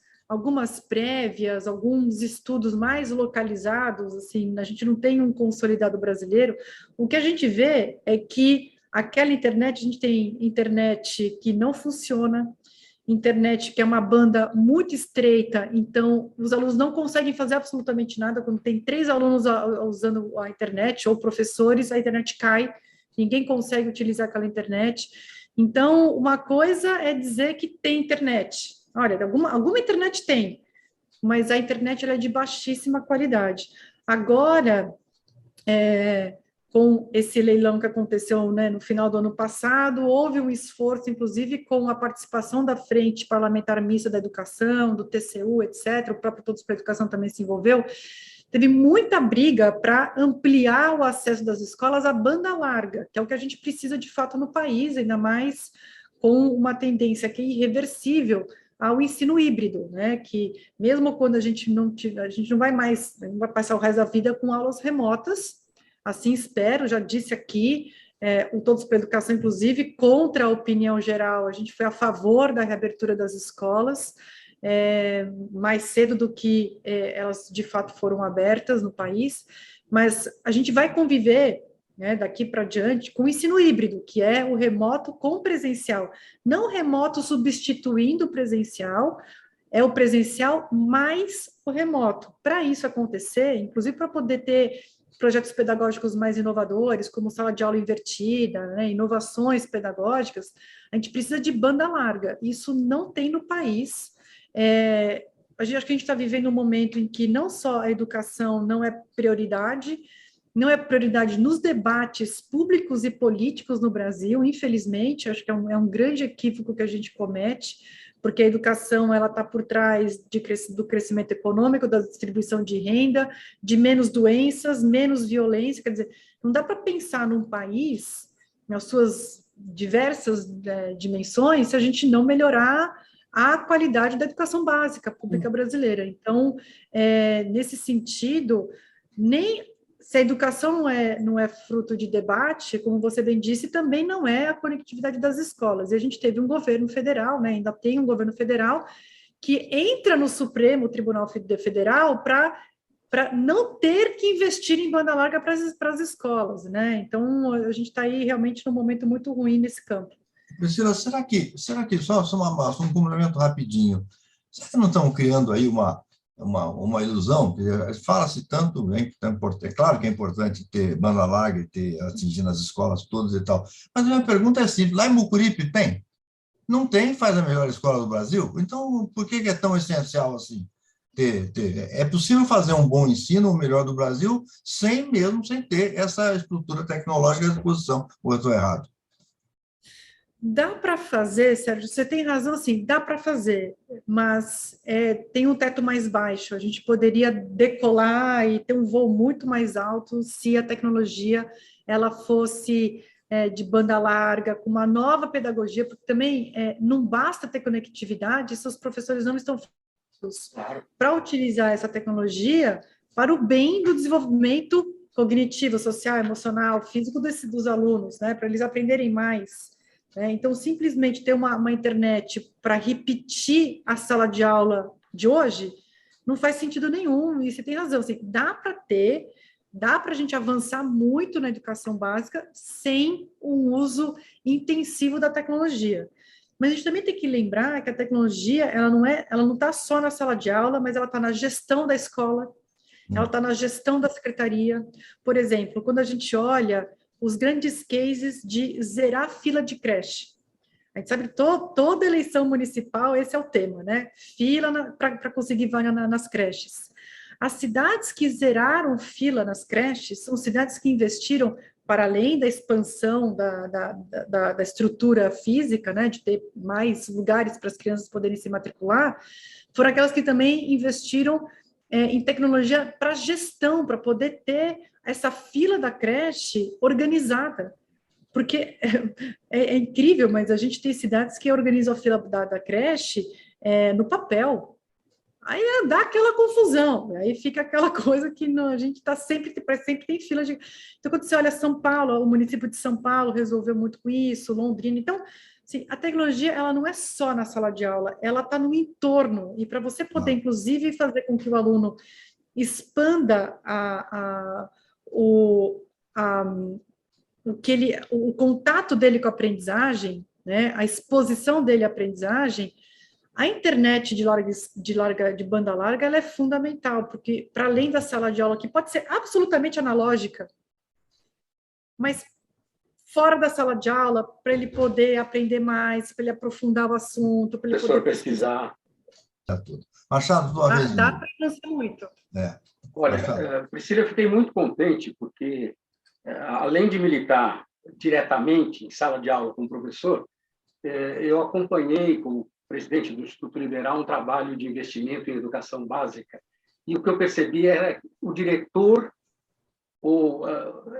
prévias, alguns estudos mais localizados, assim, a gente não tem um consolidado brasileiro, o que a gente vê é que aquela internet, a gente tem internet que não funciona, internet que é uma banda muito estreita, então os alunos não conseguem fazer absolutamente nada. Quando tem 3 alunos usando a internet, ou professores, a internet cai, ninguém consegue utilizar aquela internet. Então, uma coisa é dizer que tem internet. Olha, alguma internet tem, mas a internet ela é de baixíssima qualidade. Agora, com esse leilão que aconteceu, né, no final do ano passado, houve um esforço, inclusive, com a participação da Frente Parlamentar Mista da Educação, do TCU, etc., o próprio Todos para a Educação também se envolveu. Teve muita briga para ampliar o acesso das escolas à banda larga, que é o que a gente precisa, de fato, no país, ainda mais com uma tendência que é irreversível ao ensino híbrido, né, que mesmo quando a gente não vai passar o resto da vida com aulas remotas. Assim espero, já disse aqui, o Todos para a Educação, inclusive, contra a opinião geral, a gente foi a favor da reabertura das escolas, mais cedo do que elas de fato foram abertas no país, mas a gente vai conviver, né, daqui para diante com o ensino híbrido, que é o remoto com presencial, não remoto substituindo o presencial, é o presencial mais o remoto. Para isso acontecer, inclusive para poder ter projetos pedagógicos mais inovadores, como sala de aula invertida, né, inovações pedagógicas, a gente precisa de banda larga. Isso não tem no país. Acho que a gente está vivendo um momento em que não só a educação não é prioridade nos debates públicos e políticos no Brasil, infelizmente. Acho que é um grande equívoco que a gente comete, porque a educação ela está por trás do crescimento econômico, da distribuição de renda, de menos doenças, menos violência. Quer dizer, não dá para pensar num país, nas suas diversas dimensões, se a gente não melhorar a qualidade da educação básica pública brasileira. Então, nesse sentido, nem se a educação não é fruto de debate, como você bem disse, também não é a conectividade das escolas. E a gente teve um governo federal, né, ainda tem um governo federal, que entra no Supremo Tribunal Federal para não ter que investir em banda larga para as escolas, né? Então, a gente está aí realmente num momento muito ruim nesse campo. Priscila, será que só um complemento rapidinho, será que não estão criando aí uma ilusão? Fala-se tanto bem que é claro que é importante ter banda larga e ter atingindo as escolas todas e tal, mas a minha pergunta é simples, lá em Mucuripe tem? Não tem, faz a melhor escola do Brasil? Então, por que é tão essencial assim? É possível fazer um bom ensino, o melhor do Brasil, sem ter essa estrutura tecnológica à disposição, ou eu estou errado? Dá para fazer, Sérgio, você tem razão, assim, dá para fazer, mas tem um teto mais baixo, a gente poderia decolar e ter um voo muito mais alto se a tecnologia ela fosse de banda larga, com uma nova pedagogia, porque também não basta ter conectividade se os professores não estão para utilizar essa tecnologia para o bem do desenvolvimento cognitivo, social, emocional, físico dos alunos, né, para eles aprenderem mais. Então, simplesmente ter uma internet para repetir a sala de aula de hoje não faz sentido nenhum, e você tem razão, assim, dá para a gente avançar muito na educação básica sem um uso intensivo da tecnologia. Mas a gente também tem que lembrar que a tecnologia ela não está só na sala de aula, mas ela está na gestão da escola, ela está na gestão da secretaria. Por exemplo, quando a gente olha os grandes cases de zerar a fila de creche. A gente sabe que toda eleição municipal, esse é o tema, né? Fila para conseguir vaga nas creches. As cidades que zeraram fila nas creches são cidades que investiram, para além da expansão da estrutura física, né, de ter mais lugares para as crianças poderem se matricular, foram aquelas que também investiram em tecnologia para gestão, para poder ter essa fila da creche organizada, porque é incrível, mas a gente tem cidades que organizam a fila da creche no papel, aí dá aquela confusão, aí fica aquela coisa que a gente está sempre tem fila de... Então, quando você olha São Paulo, o município de São Paulo resolveu muito com isso, Londrina, então, assim, a tecnologia, ela não é só na sala de aula, ela está no entorno, e para você poder, inclusive, fazer com que o aluno expanda o contato dele com a aprendizagem, né, a exposição dele à aprendizagem, a internet de banda larga ela é fundamental, porque para além da sala de aula, que pode ser absolutamente analógica, mas fora da sala de aula, para ele poder aprender mais, para ele aprofundar o assunto, para ele poder pesquisar. Machado, tua vez. Dá para avançar muito. Olha, Priscila, eu fiquei muito contente, porque além de militar diretamente em sala de aula com o professor, eu acompanhei como presidente do Instituto Liberal um trabalho de investimento em educação básica, e o que eu percebi era que o diretor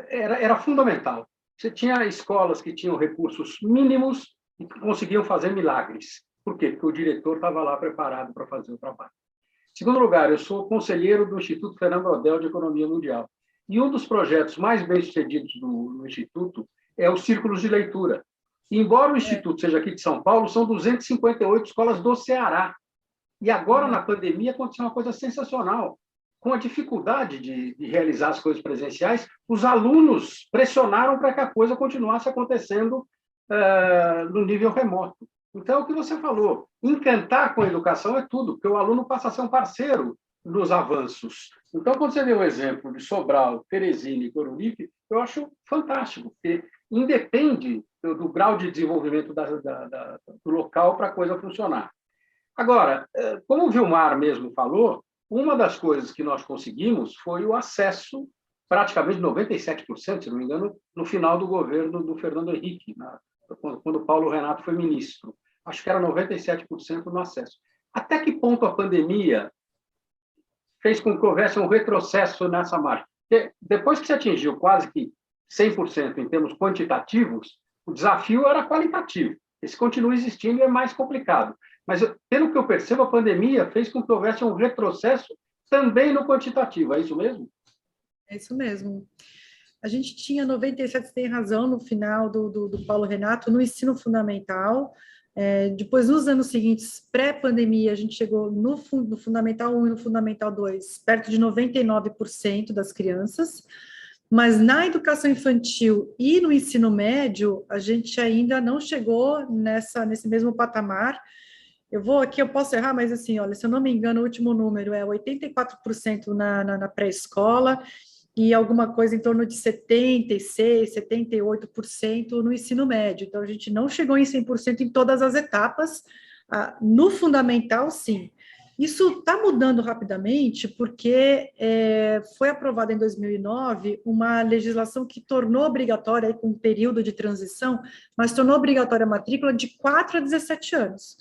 era fundamental. Você tinha escolas que tinham recursos mínimos e que conseguiam fazer milagres. Por quê? Porque o diretor estava lá preparado para fazer o trabalho. Em segundo lugar, eu sou conselheiro do Instituto Fernando Brodel de Economia Mundial. E um dos projetos mais bem-sucedidos do Instituto é os círculos de leitura. E, embora o Instituto seja aqui de São Paulo, são 258 escolas do Ceará. E agora, na pandemia, aconteceu uma coisa sensacional. Com a dificuldade de realizar as coisas presenciais, os alunos pressionaram para que a coisa continuasse acontecendo no nível remoto. Então, o que você falou, encantar com a educação é tudo, porque o aluno passa a ser um parceiro nos avanços. Então, quando você vê o exemplo de Sobral, Teresina e Coruripe, eu acho fantástico, porque independe do grau de desenvolvimento do local para a coisa funcionar. Agora, como o Vilmar mesmo falou, uma das coisas que nós conseguimos foi o acesso, praticamente 97%, se não me engano, no final do governo do Fernando Henrique, quando Paulo Renato foi ministro. Acho que era 97% no acesso. Até que ponto a pandemia fez com que houvesse um retrocesso nessa margem? Porque depois que se atingiu quase que 100% em termos quantitativos, o desafio era qualitativo. Esse continua existindo e é mais complicado. Mas, pelo que eu percebo, a pandemia fez com que houvesse um retrocesso também no quantitativo, é isso mesmo? É isso mesmo. A gente tinha 97, você tem razão, no final do Paulo Renato, no ensino fundamental. Depois, nos anos seguintes, pré-pandemia, a gente chegou no Fundamental 1 e no Fundamental 2, perto de 99% das crianças. Mas na educação infantil e no ensino médio, a gente ainda não chegou nesse mesmo patamar. Eu posso errar, mas assim, olha, se eu não me engano, o último número é 84% na pré-escola e alguma coisa em torno de 76%, 78% no ensino médio. Então, a gente não chegou em 100% em todas as etapas. No fundamental, sim. Isso está mudando rapidamente porque foi aprovada em 2009 uma legislação que tornou obrigatória, com um período de transição, mas tornou obrigatória a matrícula de 4 a 17 anos.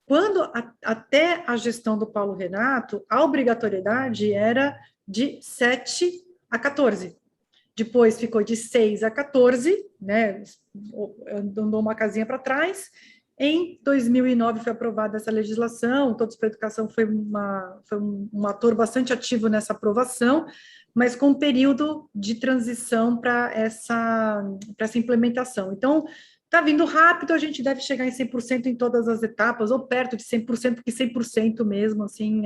Quando, até a gestão do Paulo Renato, a obrigatoriedade era de 7 a 14. Depois ficou de 6 a 14, né? Andou uma casinha para trás. Em 2009 foi aprovada essa legislação, Todos para a Educação foi um ator bastante ativo nessa aprovação, mas com um período de transição para essa implementação. Então, está vindo rápido, a gente deve chegar em 100% em todas as etapas, ou perto de 100%, porque 100% mesmo, assim,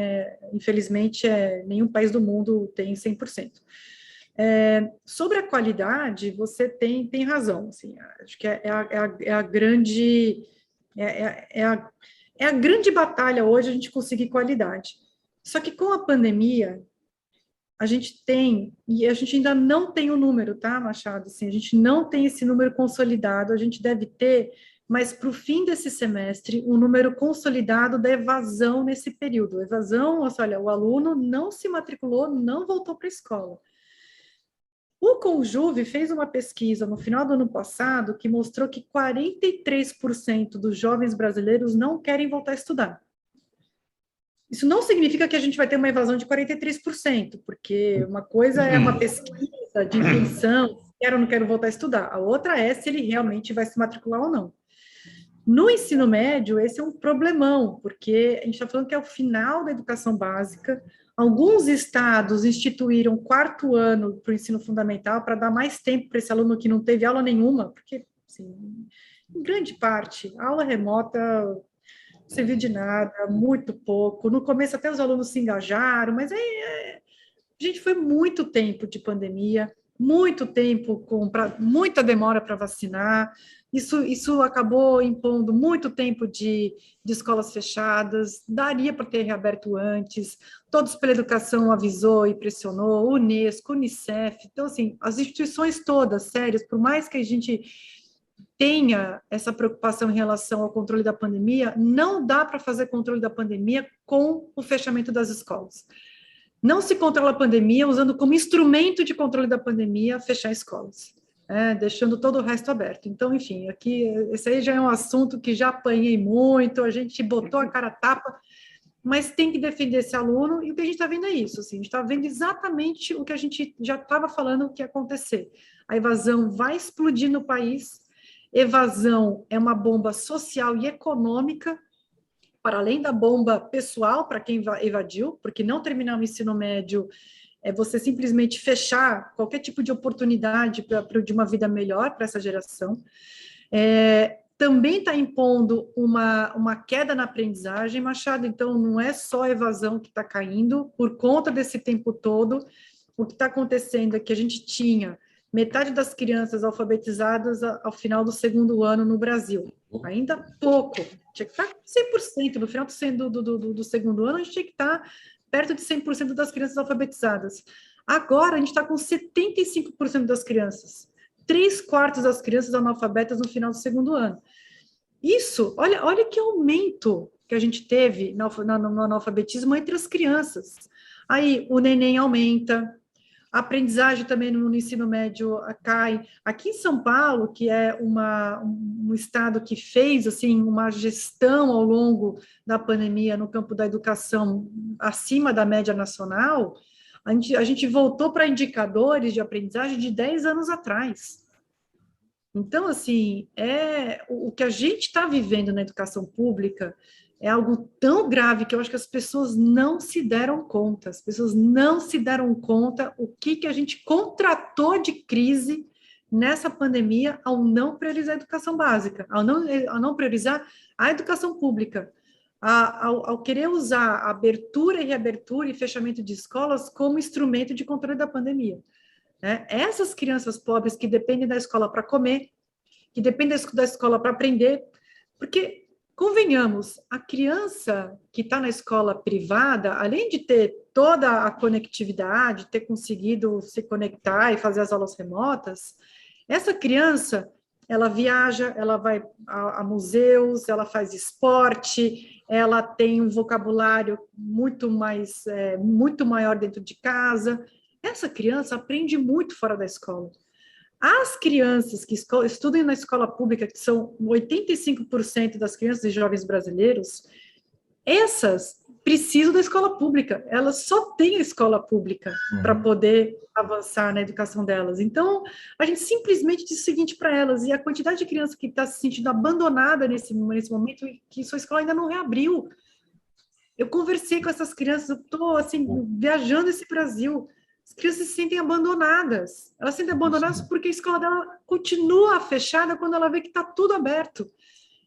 infelizmente, nenhum país do mundo tem 100%. Sobre a qualidade, você tem razão, assim, acho que é a grande batalha hoje a gente conseguir qualidade. Só que com a pandemia, a gente ainda não tem o número, tá, Machado? Assim, a gente não tem esse número consolidado, a gente deve ter, mas para o fim desse semestre, um número consolidado da evasão nesse período. Evasão, olha, o aluno não se matriculou, não voltou para a escola. O Conjuve fez uma pesquisa no final do ano passado que mostrou que 43% dos jovens brasileiros não querem voltar a estudar. Isso não significa que a gente vai ter uma evasão de 43%, porque uma coisa é uma pesquisa de intenção, quero ou não quero voltar a estudar, a outra é se ele realmente vai se matricular ou não. No ensino médio, esse é um problemão, porque a gente está falando que é o final da educação básica. Alguns estados instituíram 4º ano para o ensino fundamental para dar mais tempo para esse aluno que não teve aula nenhuma, porque, assim, em grande parte, aula remota não serviu de nada, muito pouco. No começo até os alunos se engajaram, mas gente, foi muito tempo de pandemia, muito tempo, muita demora para vacinar. Isso acabou impondo muito tempo de escolas fechadas, daria para ter reaberto antes, Todos pela Educação avisou e pressionou, Unesco, Unicef, então, assim, as instituições todas, sérias, por mais que a gente tenha essa preocupação em relação ao controle da pandemia, não dá para fazer controle da pandemia com o fechamento das escolas. Não se controla a pandemia usando como instrumento de controle da pandemia fechar escolas. Deixando todo o resto aberto. Então, enfim, aqui, esse aí já é um assunto que já apanhei muito, a gente botou a cara a tapa, mas tem que defender esse aluno, e o que a gente está vendo é isso, assim, a gente está vendo exatamente o que a gente já estava falando que ia acontecer. A evasão vai explodir no país, evasão é uma bomba social e econômica, para além da bomba pessoal, para quem evadiu, porque não terminar o ensino médio é você simplesmente fechar qualquer tipo de oportunidade de uma vida melhor para essa geração. Também está impondo uma queda na aprendizagem, Machado, então não é só a evasão que está caindo, por conta desse tempo todo, o que está acontecendo é que a gente tinha metade das crianças alfabetizadas ao final do 2º ano no Brasil, ainda pouco, tinha que estar 100%, no final do 2º ano a gente tinha que estar perto de 100% das crianças alfabetizadas. Agora, a gente está com 75% das crianças, 3/4 das crianças analfabetas no final do 2º ano. Isso, olha que aumento que a gente teve no analfabetismo entre as crianças. Aí, o neném aumenta, a aprendizagem também no ensino médio cai. Aqui em São Paulo, que é um estado que fez assim, uma gestão ao longo da pandemia no campo da educação acima da média nacional, a gente voltou para indicadores de aprendizagem de 10 anos atrás. Então, assim, o que a gente está vivendo na educação pública é algo tão grave que eu acho que as pessoas não se deram conta. As pessoas não se deram conta o que a gente contratou de crise nessa pandemia ao não priorizar a educação básica, ao não priorizar a educação pública, ao querer usar a abertura e reabertura e fechamento de escolas como instrumento de controle da pandemia. Essas crianças pobres que dependem da escola para comer, que dependem da escola para aprender, porque, convenhamos, a criança que está na escola privada, além de ter toda a conectividade, ter conseguido se conectar e fazer as aulas remotas, essa criança, ela viaja, ela vai a museus, ela faz esporte, ela tem um vocabulário muito maior dentro de casa. Essa criança aprende muito fora da escola. As crianças que estudam na escola pública, que são 85% das crianças e jovens brasileiros, essas precisam da escola pública. Elas só têm a escola pública para poder avançar na educação delas. Então, a gente simplesmente diz o seguinte para elas, e a quantidade de criança que está se sentindo abandonada nesse momento, que sua escola ainda não reabriu. Eu conversei com essas crianças, eu estou assim, viajando esse Brasil. As crianças se sentem abandonadas. Elas se sentem abandonadas porque a escola dela continua fechada quando ela vê que está tudo aberto.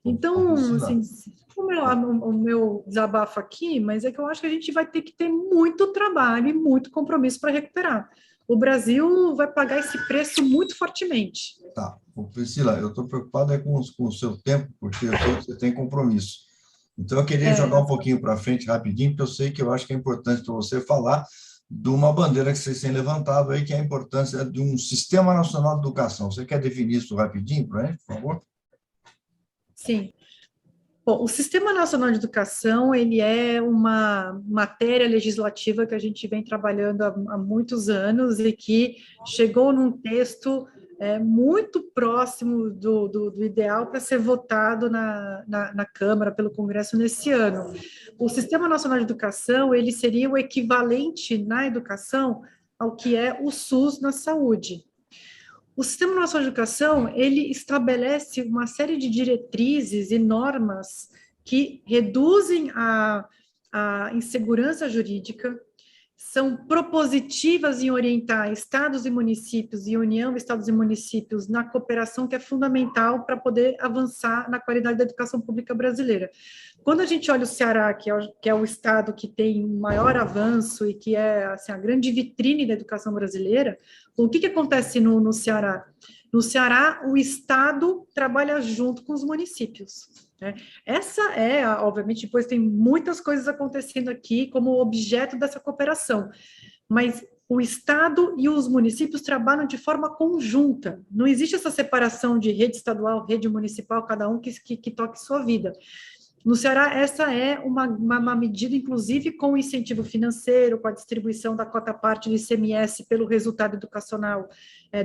Então, assim, o meu desabafo aqui, mas é que eu acho que a gente vai ter que ter muito trabalho e muito compromisso para recuperar. O Brasil vai pagar esse preço muito fortemente. Tá. Priscila, eu estou preocupado com o seu tempo, porque eu sei que você tem compromisso. Então, eu queria jogar um pouquinho para frente rapidinho, porque eu sei que eu acho que é importante para você falar de uma bandeira que vocês têm levantado aí, que é a importância de um Sistema Nacional de Educação. Você quer definir isso rapidinho para a gente, por favor? Sim. Bom, o Sistema Nacional de Educação, ele é uma matéria legislativa que a gente vem trabalhando há muitos anos e que chegou num texto muito próximo do ideal para ser votado na Câmara, pelo Congresso, nesse ano. O Sistema Nacional de Educação, ele seria o equivalente na educação ao que é o SUS na saúde. O Sistema Nacional de Educação, ele estabelece uma série de diretrizes e normas que reduzem a insegurança jurídica, são propositivas em orientar estados e municípios e União, estados e municípios na cooperação, que é fundamental para poder avançar na qualidade da educação pública brasileira. Quando a gente olha o Ceará, que é o estado que tem maior avanço e que é assim, a grande vitrine da educação brasileira, o que acontece no Ceará? No Ceará, o estado trabalha junto com os municípios. Essa obviamente, depois tem muitas coisas acontecendo aqui como objeto dessa cooperação, mas o Estado e os municípios trabalham de forma conjunta, não existe essa separação de rede estadual, rede municipal, cada um que toque sua vida. No Ceará, essa é uma medida, inclusive, com incentivo financeiro, com a distribuição da cota-parte do ICMS pelo resultado educacional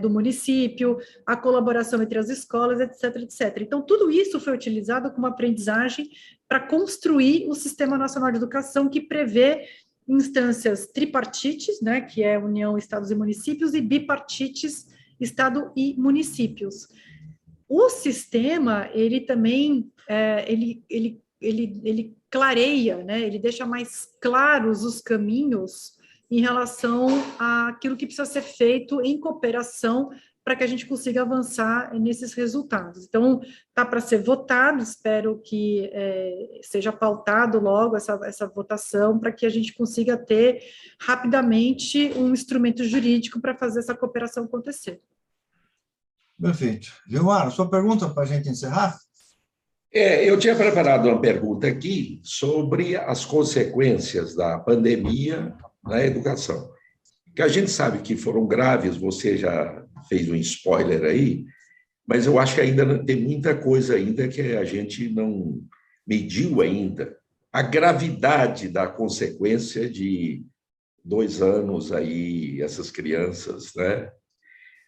do município, a colaboração entre as escolas, etc., etc. Então, tudo isso foi utilizado como aprendizagem para construir o Sistema Nacional de Educação, que prevê instâncias tripartites, né, que é União, Estados e Municípios, e bipartites, Estado e municípios. O sistema, ele também, ele clareia, né? Ele deixa mais claros os caminhos em relação àquilo que precisa ser feito em cooperação para que a gente consiga avançar nesses resultados. Então, está para ser votado, espero que seja pautado logo essa votação, para que a gente consiga ter rapidamente um instrumento jurídico para fazer essa cooperação acontecer. Perfeito. Gilmar, sua pergunta para a gente encerrar? Eu tinha preparado uma pergunta aqui sobre as consequências da pandemia na educação, que a gente sabe que foram graves, você já fez um spoiler aí, mas eu acho que ainda tem muita coisa ainda que a gente não mediu ainda. A gravidade da consequência de 2 anos aí, essas crianças, né?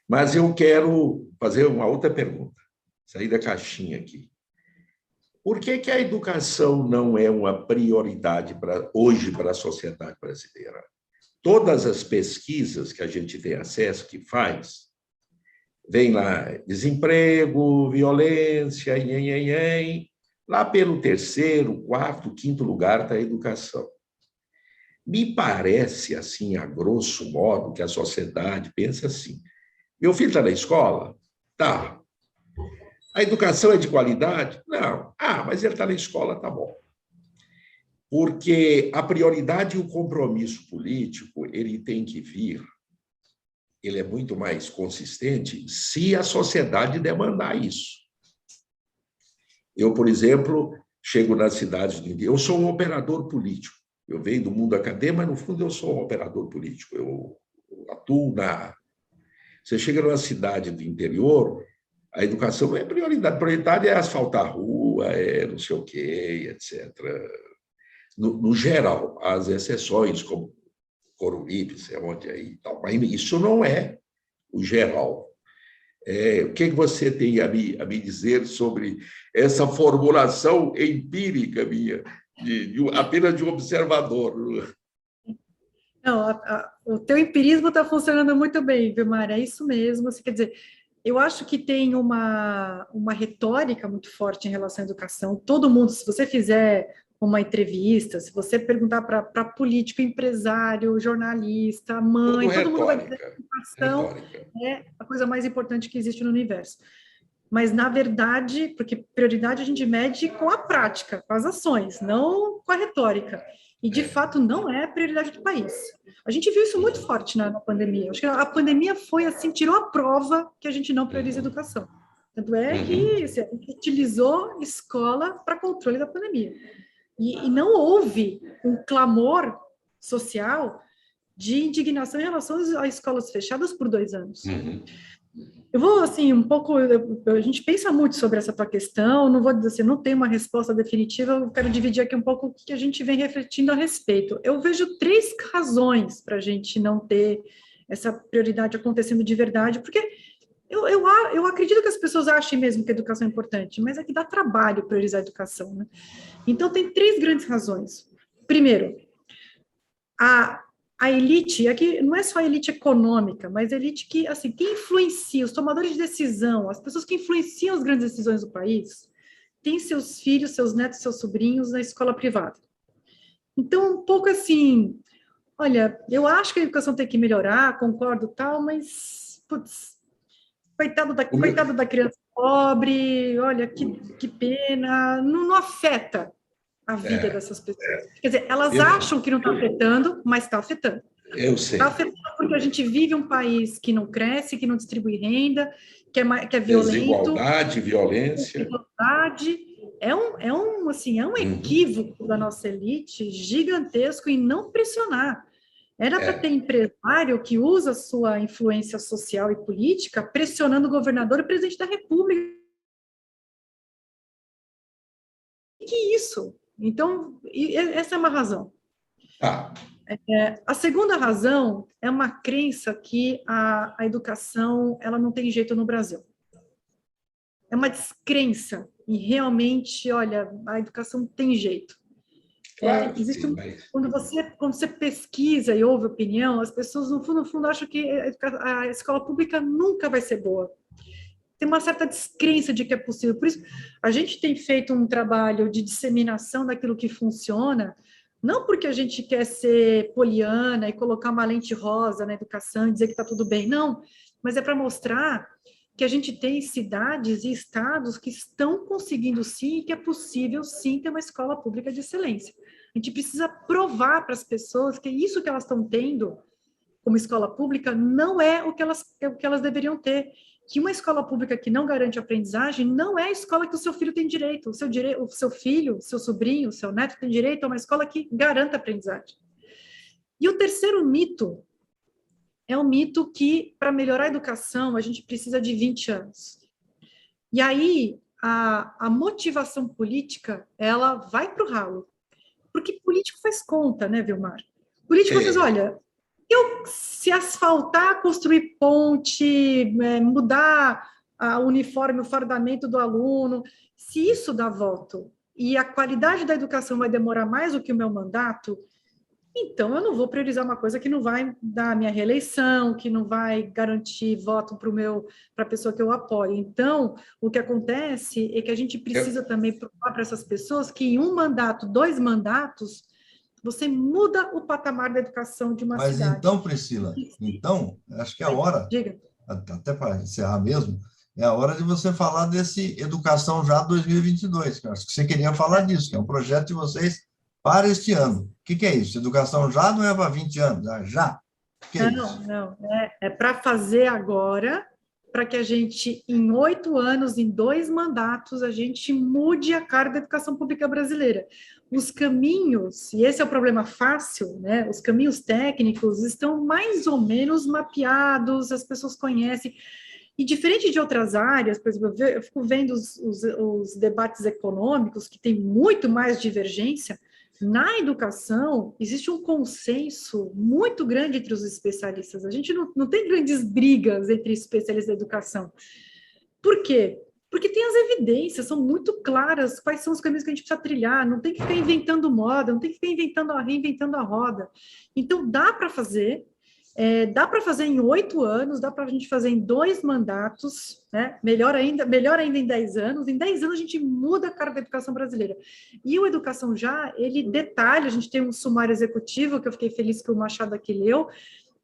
Mas eu quero fazer uma outra pergunta, sair da caixinha aqui. Por que a educação não é uma prioridade hoje para a sociedade brasileira? Todas as pesquisas que a gente tem acesso, que faz, vem lá desemprego, violência, Lá pelo terceiro, quarto, quinto lugar está a educação. Me parece, assim, a grosso modo, que a sociedade pensa assim: meu filho está na escola? Tá. A educação é de qualidade? Não. Ah, mas ele está na escola, tá bom. Porque a prioridade e o compromisso político, ele tem que vir, ele é muito mais consistente se a sociedade demandar isso. Eu, por exemplo, chego nas cidades do interior, eu sou um operador político. Eu venho do mundo acadêmico, mas, no fundo, eu sou um operador político. Eu atuo na... Você chega numa cidade do interior, a educação não é prioridade. A prioridade é asfaltar a rua, é não sei o quê, etc. No geral, as exceções, como Coruripe, sei onde aí, tal, mas isso não é o geral. O que você tem a me dizer sobre essa formulação empírica minha, apenas de um observador? Não, o teu empirismo está funcionando muito bem, viu, Mara? É isso mesmo. Quer dizer, eu acho que tem uma retórica muito forte em relação à educação. Todo mundo, se você fizer uma entrevista, se você perguntar para político, empresário, jornalista, mãe, todo mundo vai dizer que a educação é a coisa mais importante que existe no universo. Mas, na verdade, porque prioridade a gente mede com a prática, com as ações, não com a retórica. E, de fato, não é a prioridade do país. A gente viu isso muito forte na pandemia. Acho que a pandemia foi assim, tirou a prova que a gente não prioriza a educação. Tanto é que a gente utilizou escola para controle da pandemia. E não houve um clamor social de indignação em relação às escolas fechadas por 2 anos. Eu vou, assim, um pouco... A gente pensa muito sobre essa tua questão, não vou dizer assim, não tenho uma resposta definitiva, eu quero dividir aqui um pouco o que a gente vem refletindo a respeito. Eu vejo 3 razões para a gente não ter essa prioridade acontecendo de verdade, porque eu acredito que as pessoas achem mesmo que a educação é importante, mas é que dá trabalho priorizar a educação, né? Então, tem 3 grandes razões. Primeiro, a elite, aqui não é só a elite econômica, mas a elite que, assim, quem influencia, os tomadores de decisão, as pessoas que influenciam as grandes decisões do país, têm seus filhos, seus netos, seus sobrinhos na escola privada. Então, um pouco assim, olha, eu acho que a educação tem que melhorar, concordo tal, mas, putz, coitado da criança pobre, olha, que pena, não afeta a vida dessas pessoas. Quer dizer, elas acham que não está afetando, mas está afetando. Eu sei. Está afetando porque a gente vive um país que não cresce, que não distribui renda, que é violento. Desigualdade, violência. Desigualdade. É um equívoco da nossa elite gigantesco em não pressionar. Era para ter empresário que usa sua influência social e política pressionando o governador e o presidente da República. Que isso? Então, essa é uma razão. A segunda razão é uma crença que a educação ela não tem jeito no Brasil. É uma descrença em realmente, olha, a educação tem jeito. Claro existe mas... quando você pesquisa e ouve opinião, as pessoas, no fundo, acham que a escola pública nunca vai ser boa. Tem uma certa descrença de que é possível. Por isso, a gente tem feito um trabalho de disseminação daquilo que funciona, não porque a gente quer ser poliana e colocar uma lente rosa na educação e dizer que está tudo bem, não, mas é para mostrar que a gente tem cidades e estados que estão conseguindo sim, e que é possível sim ter uma escola pública de excelência. A gente precisa provar para as pessoas que isso que elas estão tendo como escola pública não é o que elas deveriam ter. Que uma escola pública que não garante aprendizagem não é a escola que o seu filho tem direito. O seu filho, seu sobrinho, seu neto tem direito a uma escola que garanta aprendizagem. E o terceiro mito é um mito que, para melhorar a educação, a gente precisa de 20 anos. E aí, a motivação política, ela vai para o ralo. Porque político faz conta, né, Vilmar? Político diz, olha... se asfaltar, construir ponte, mudar o uniforme, o fardamento do aluno, se isso dá voto e a qualidade da educação vai demorar mais do que o meu mandato, então eu não vou priorizar uma coisa que não vai dar a minha reeleição, que não vai garantir voto para a pessoa que eu apoio. Então, o que acontece é que a gente precisa também provar para essas pessoas que em um mandato, 2 mandatos, você muda o patamar da educação de uma cidade. Mas então, Priscila, acho que é a hora, Diga. Até para encerrar mesmo, é a hora de você falar desse Educação Já 2022, que eu acho que você queria falar disso, que é um projeto de vocês para este ano. O que é isso? Educação Já não é para 20 anos, já? O que é isso? Não. É para fazer agora, para que a gente, em 8 anos, em 2 mandatos, a gente mude a cara da educação pública brasileira. Os caminhos, e esse é o problema fácil, né? Os caminhos técnicos estão mais ou menos mapeados, as pessoas conhecem. E diferente de outras áreas, por exemplo, eu fico vendo os debates econômicos, que tem muito mais divergência. Na educação, existe um consenso muito grande entre os especialistas. A gente não tem grandes brigas entre especialistas da educação. Por quê? Porque tem as evidências, são muito claras quais são os caminhos que a gente precisa trilhar, não tem que ficar inventando moda, não tem que ficar reinventando a roda. Então, dá para fazer em 8 anos, dá para a gente fazer em 2 mandatos, né? Melhor ainda em 10 anos. Em 10 anos a gente muda a cara da educação brasileira. E o Educação Já, ele detalha, a gente tem um sumário executivo, que eu fiquei feliz que o Machado aqui leu,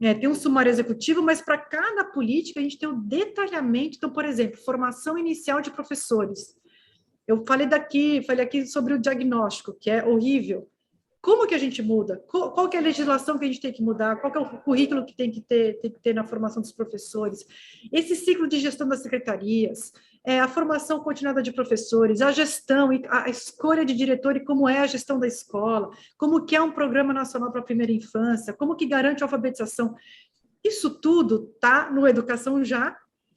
tem um sumário executivo, mas para cada política a gente tem um detalhamento. Então, por exemplo, formação inicial de professores. Eu falei aqui sobre o diagnóstico, que é horrível. Como que a gente muda? Qual que é a legislação que a gente tem que mudar? Qual que é o currículo que tem que ter na formação dos professores? Esse ciclo de gestão das secretarias, a formação continuada de professores, a gestão, a escolha de diretor e como é a gestão da escola, como que é um programa nacional para a primeira infância, como que garante a alfabetização. Isso tudo está no Educação Já,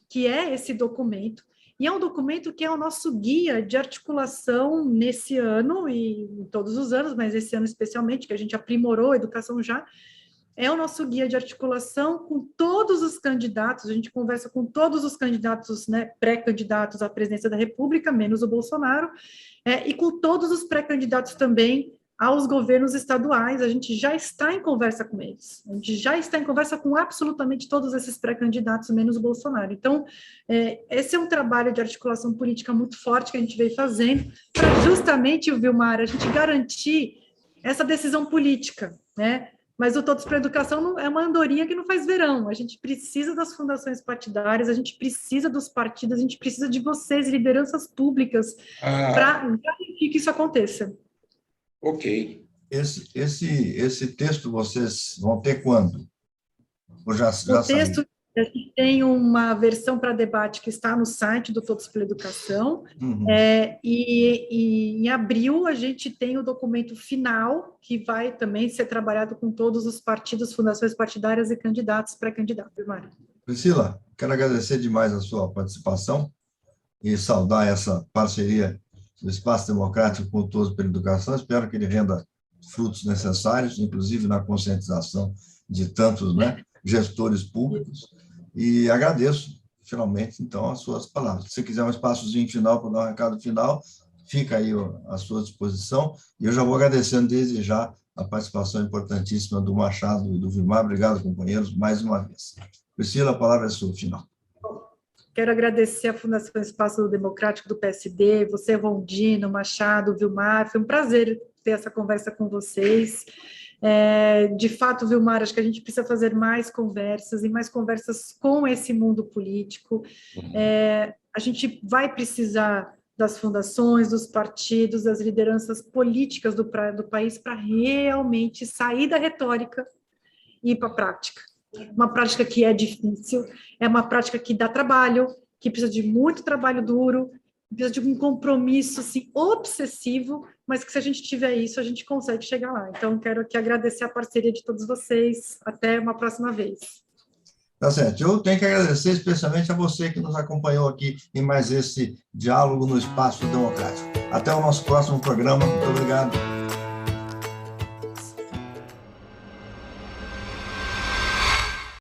que é esse documento. E é um documento que é o nosso guia de articulação nesse ano e em todos os anos, mas esse ano especialmente, que a gente aprimorou a Educação Já, é o nosso guia de articulação com todos os candidatos. A gente conversa com todos os candidatos, né, pré-candidatos à presidência da República, menos o Bolsonaro, e com todos os pré-candidatos também aos governos estaduais. A gente já está em conversa com eles. A gente já está em conversa com absolutamente todos esses pré-candidatos, menos o Bolsonaro. Então, esse é um trabalho de articulação política muito forte que a gente vem fazendo para justamente, Vilmar, a gente garantir essa decisão política, né? Mas o Todos para a Educação não é uma andorinha que não faz verão. A gente precisa das fundações partidárias, a gente precisa dos partidos, a gente precisa de vocês, lideranças públicas, para garantir que isso aconteça. Ok. Esse texto vocês vão ter quando? Ou já o texto, a gente tem uma versão para debate que está no site do Todos pela Educação, e em abril a gente tem o documento final, que vai também ser trabalhado com todos os partidos, fundações partidárias e candidatos, pré-candidatos. Priscila, quero agradecer demais a sua participação e saudar essa parceria do Espaço Democrático com Todos pela Educação. Espero que ele renda frutos necessários, inclusive na conscientização de tantos, né, gestores públicos. E agradeço, finalmente, então, as suas palavras. Se quiser um espaçozinho final para dar um recado final, fica aí à sua disposição. E eu já vou agradecendo desde já a participação importantíssima do Machado e do Vilmar. Obrigado, companheiros, mais uma vez. Priscila, a palavra é sua, final. Quero agradecer à Fundação Espaço Democrático do PSD, você, Rondino, Machado, Vilmar. Foi um prazer ter essa conversa com vocês. De fato, Vilmar, acho que a gente precisa fazer mais conversas e mais conversas com esse mundo político. A gente vai precisar das fundações, dos partidos, das lideranças políticas do país para realmente sair da retórica e ir para a prática. Uma prática que é difícil, é uma prática que dá trabalho, que precisa de muito trabalho duro, precisa de um compromisso assim, obsessivo, mas que se a gente tiver isso, a gente consegue chegar lá. Então, quero aqui agradecer a parceria de todos vocês. Até uma próxima vez. Tá certo. Eu tenho que agradecer especialmente a você que nos acompanhou aqui em mais esse Diálogo no Espaço Democrático. Até o nosso próximo programa. Muito obrigado.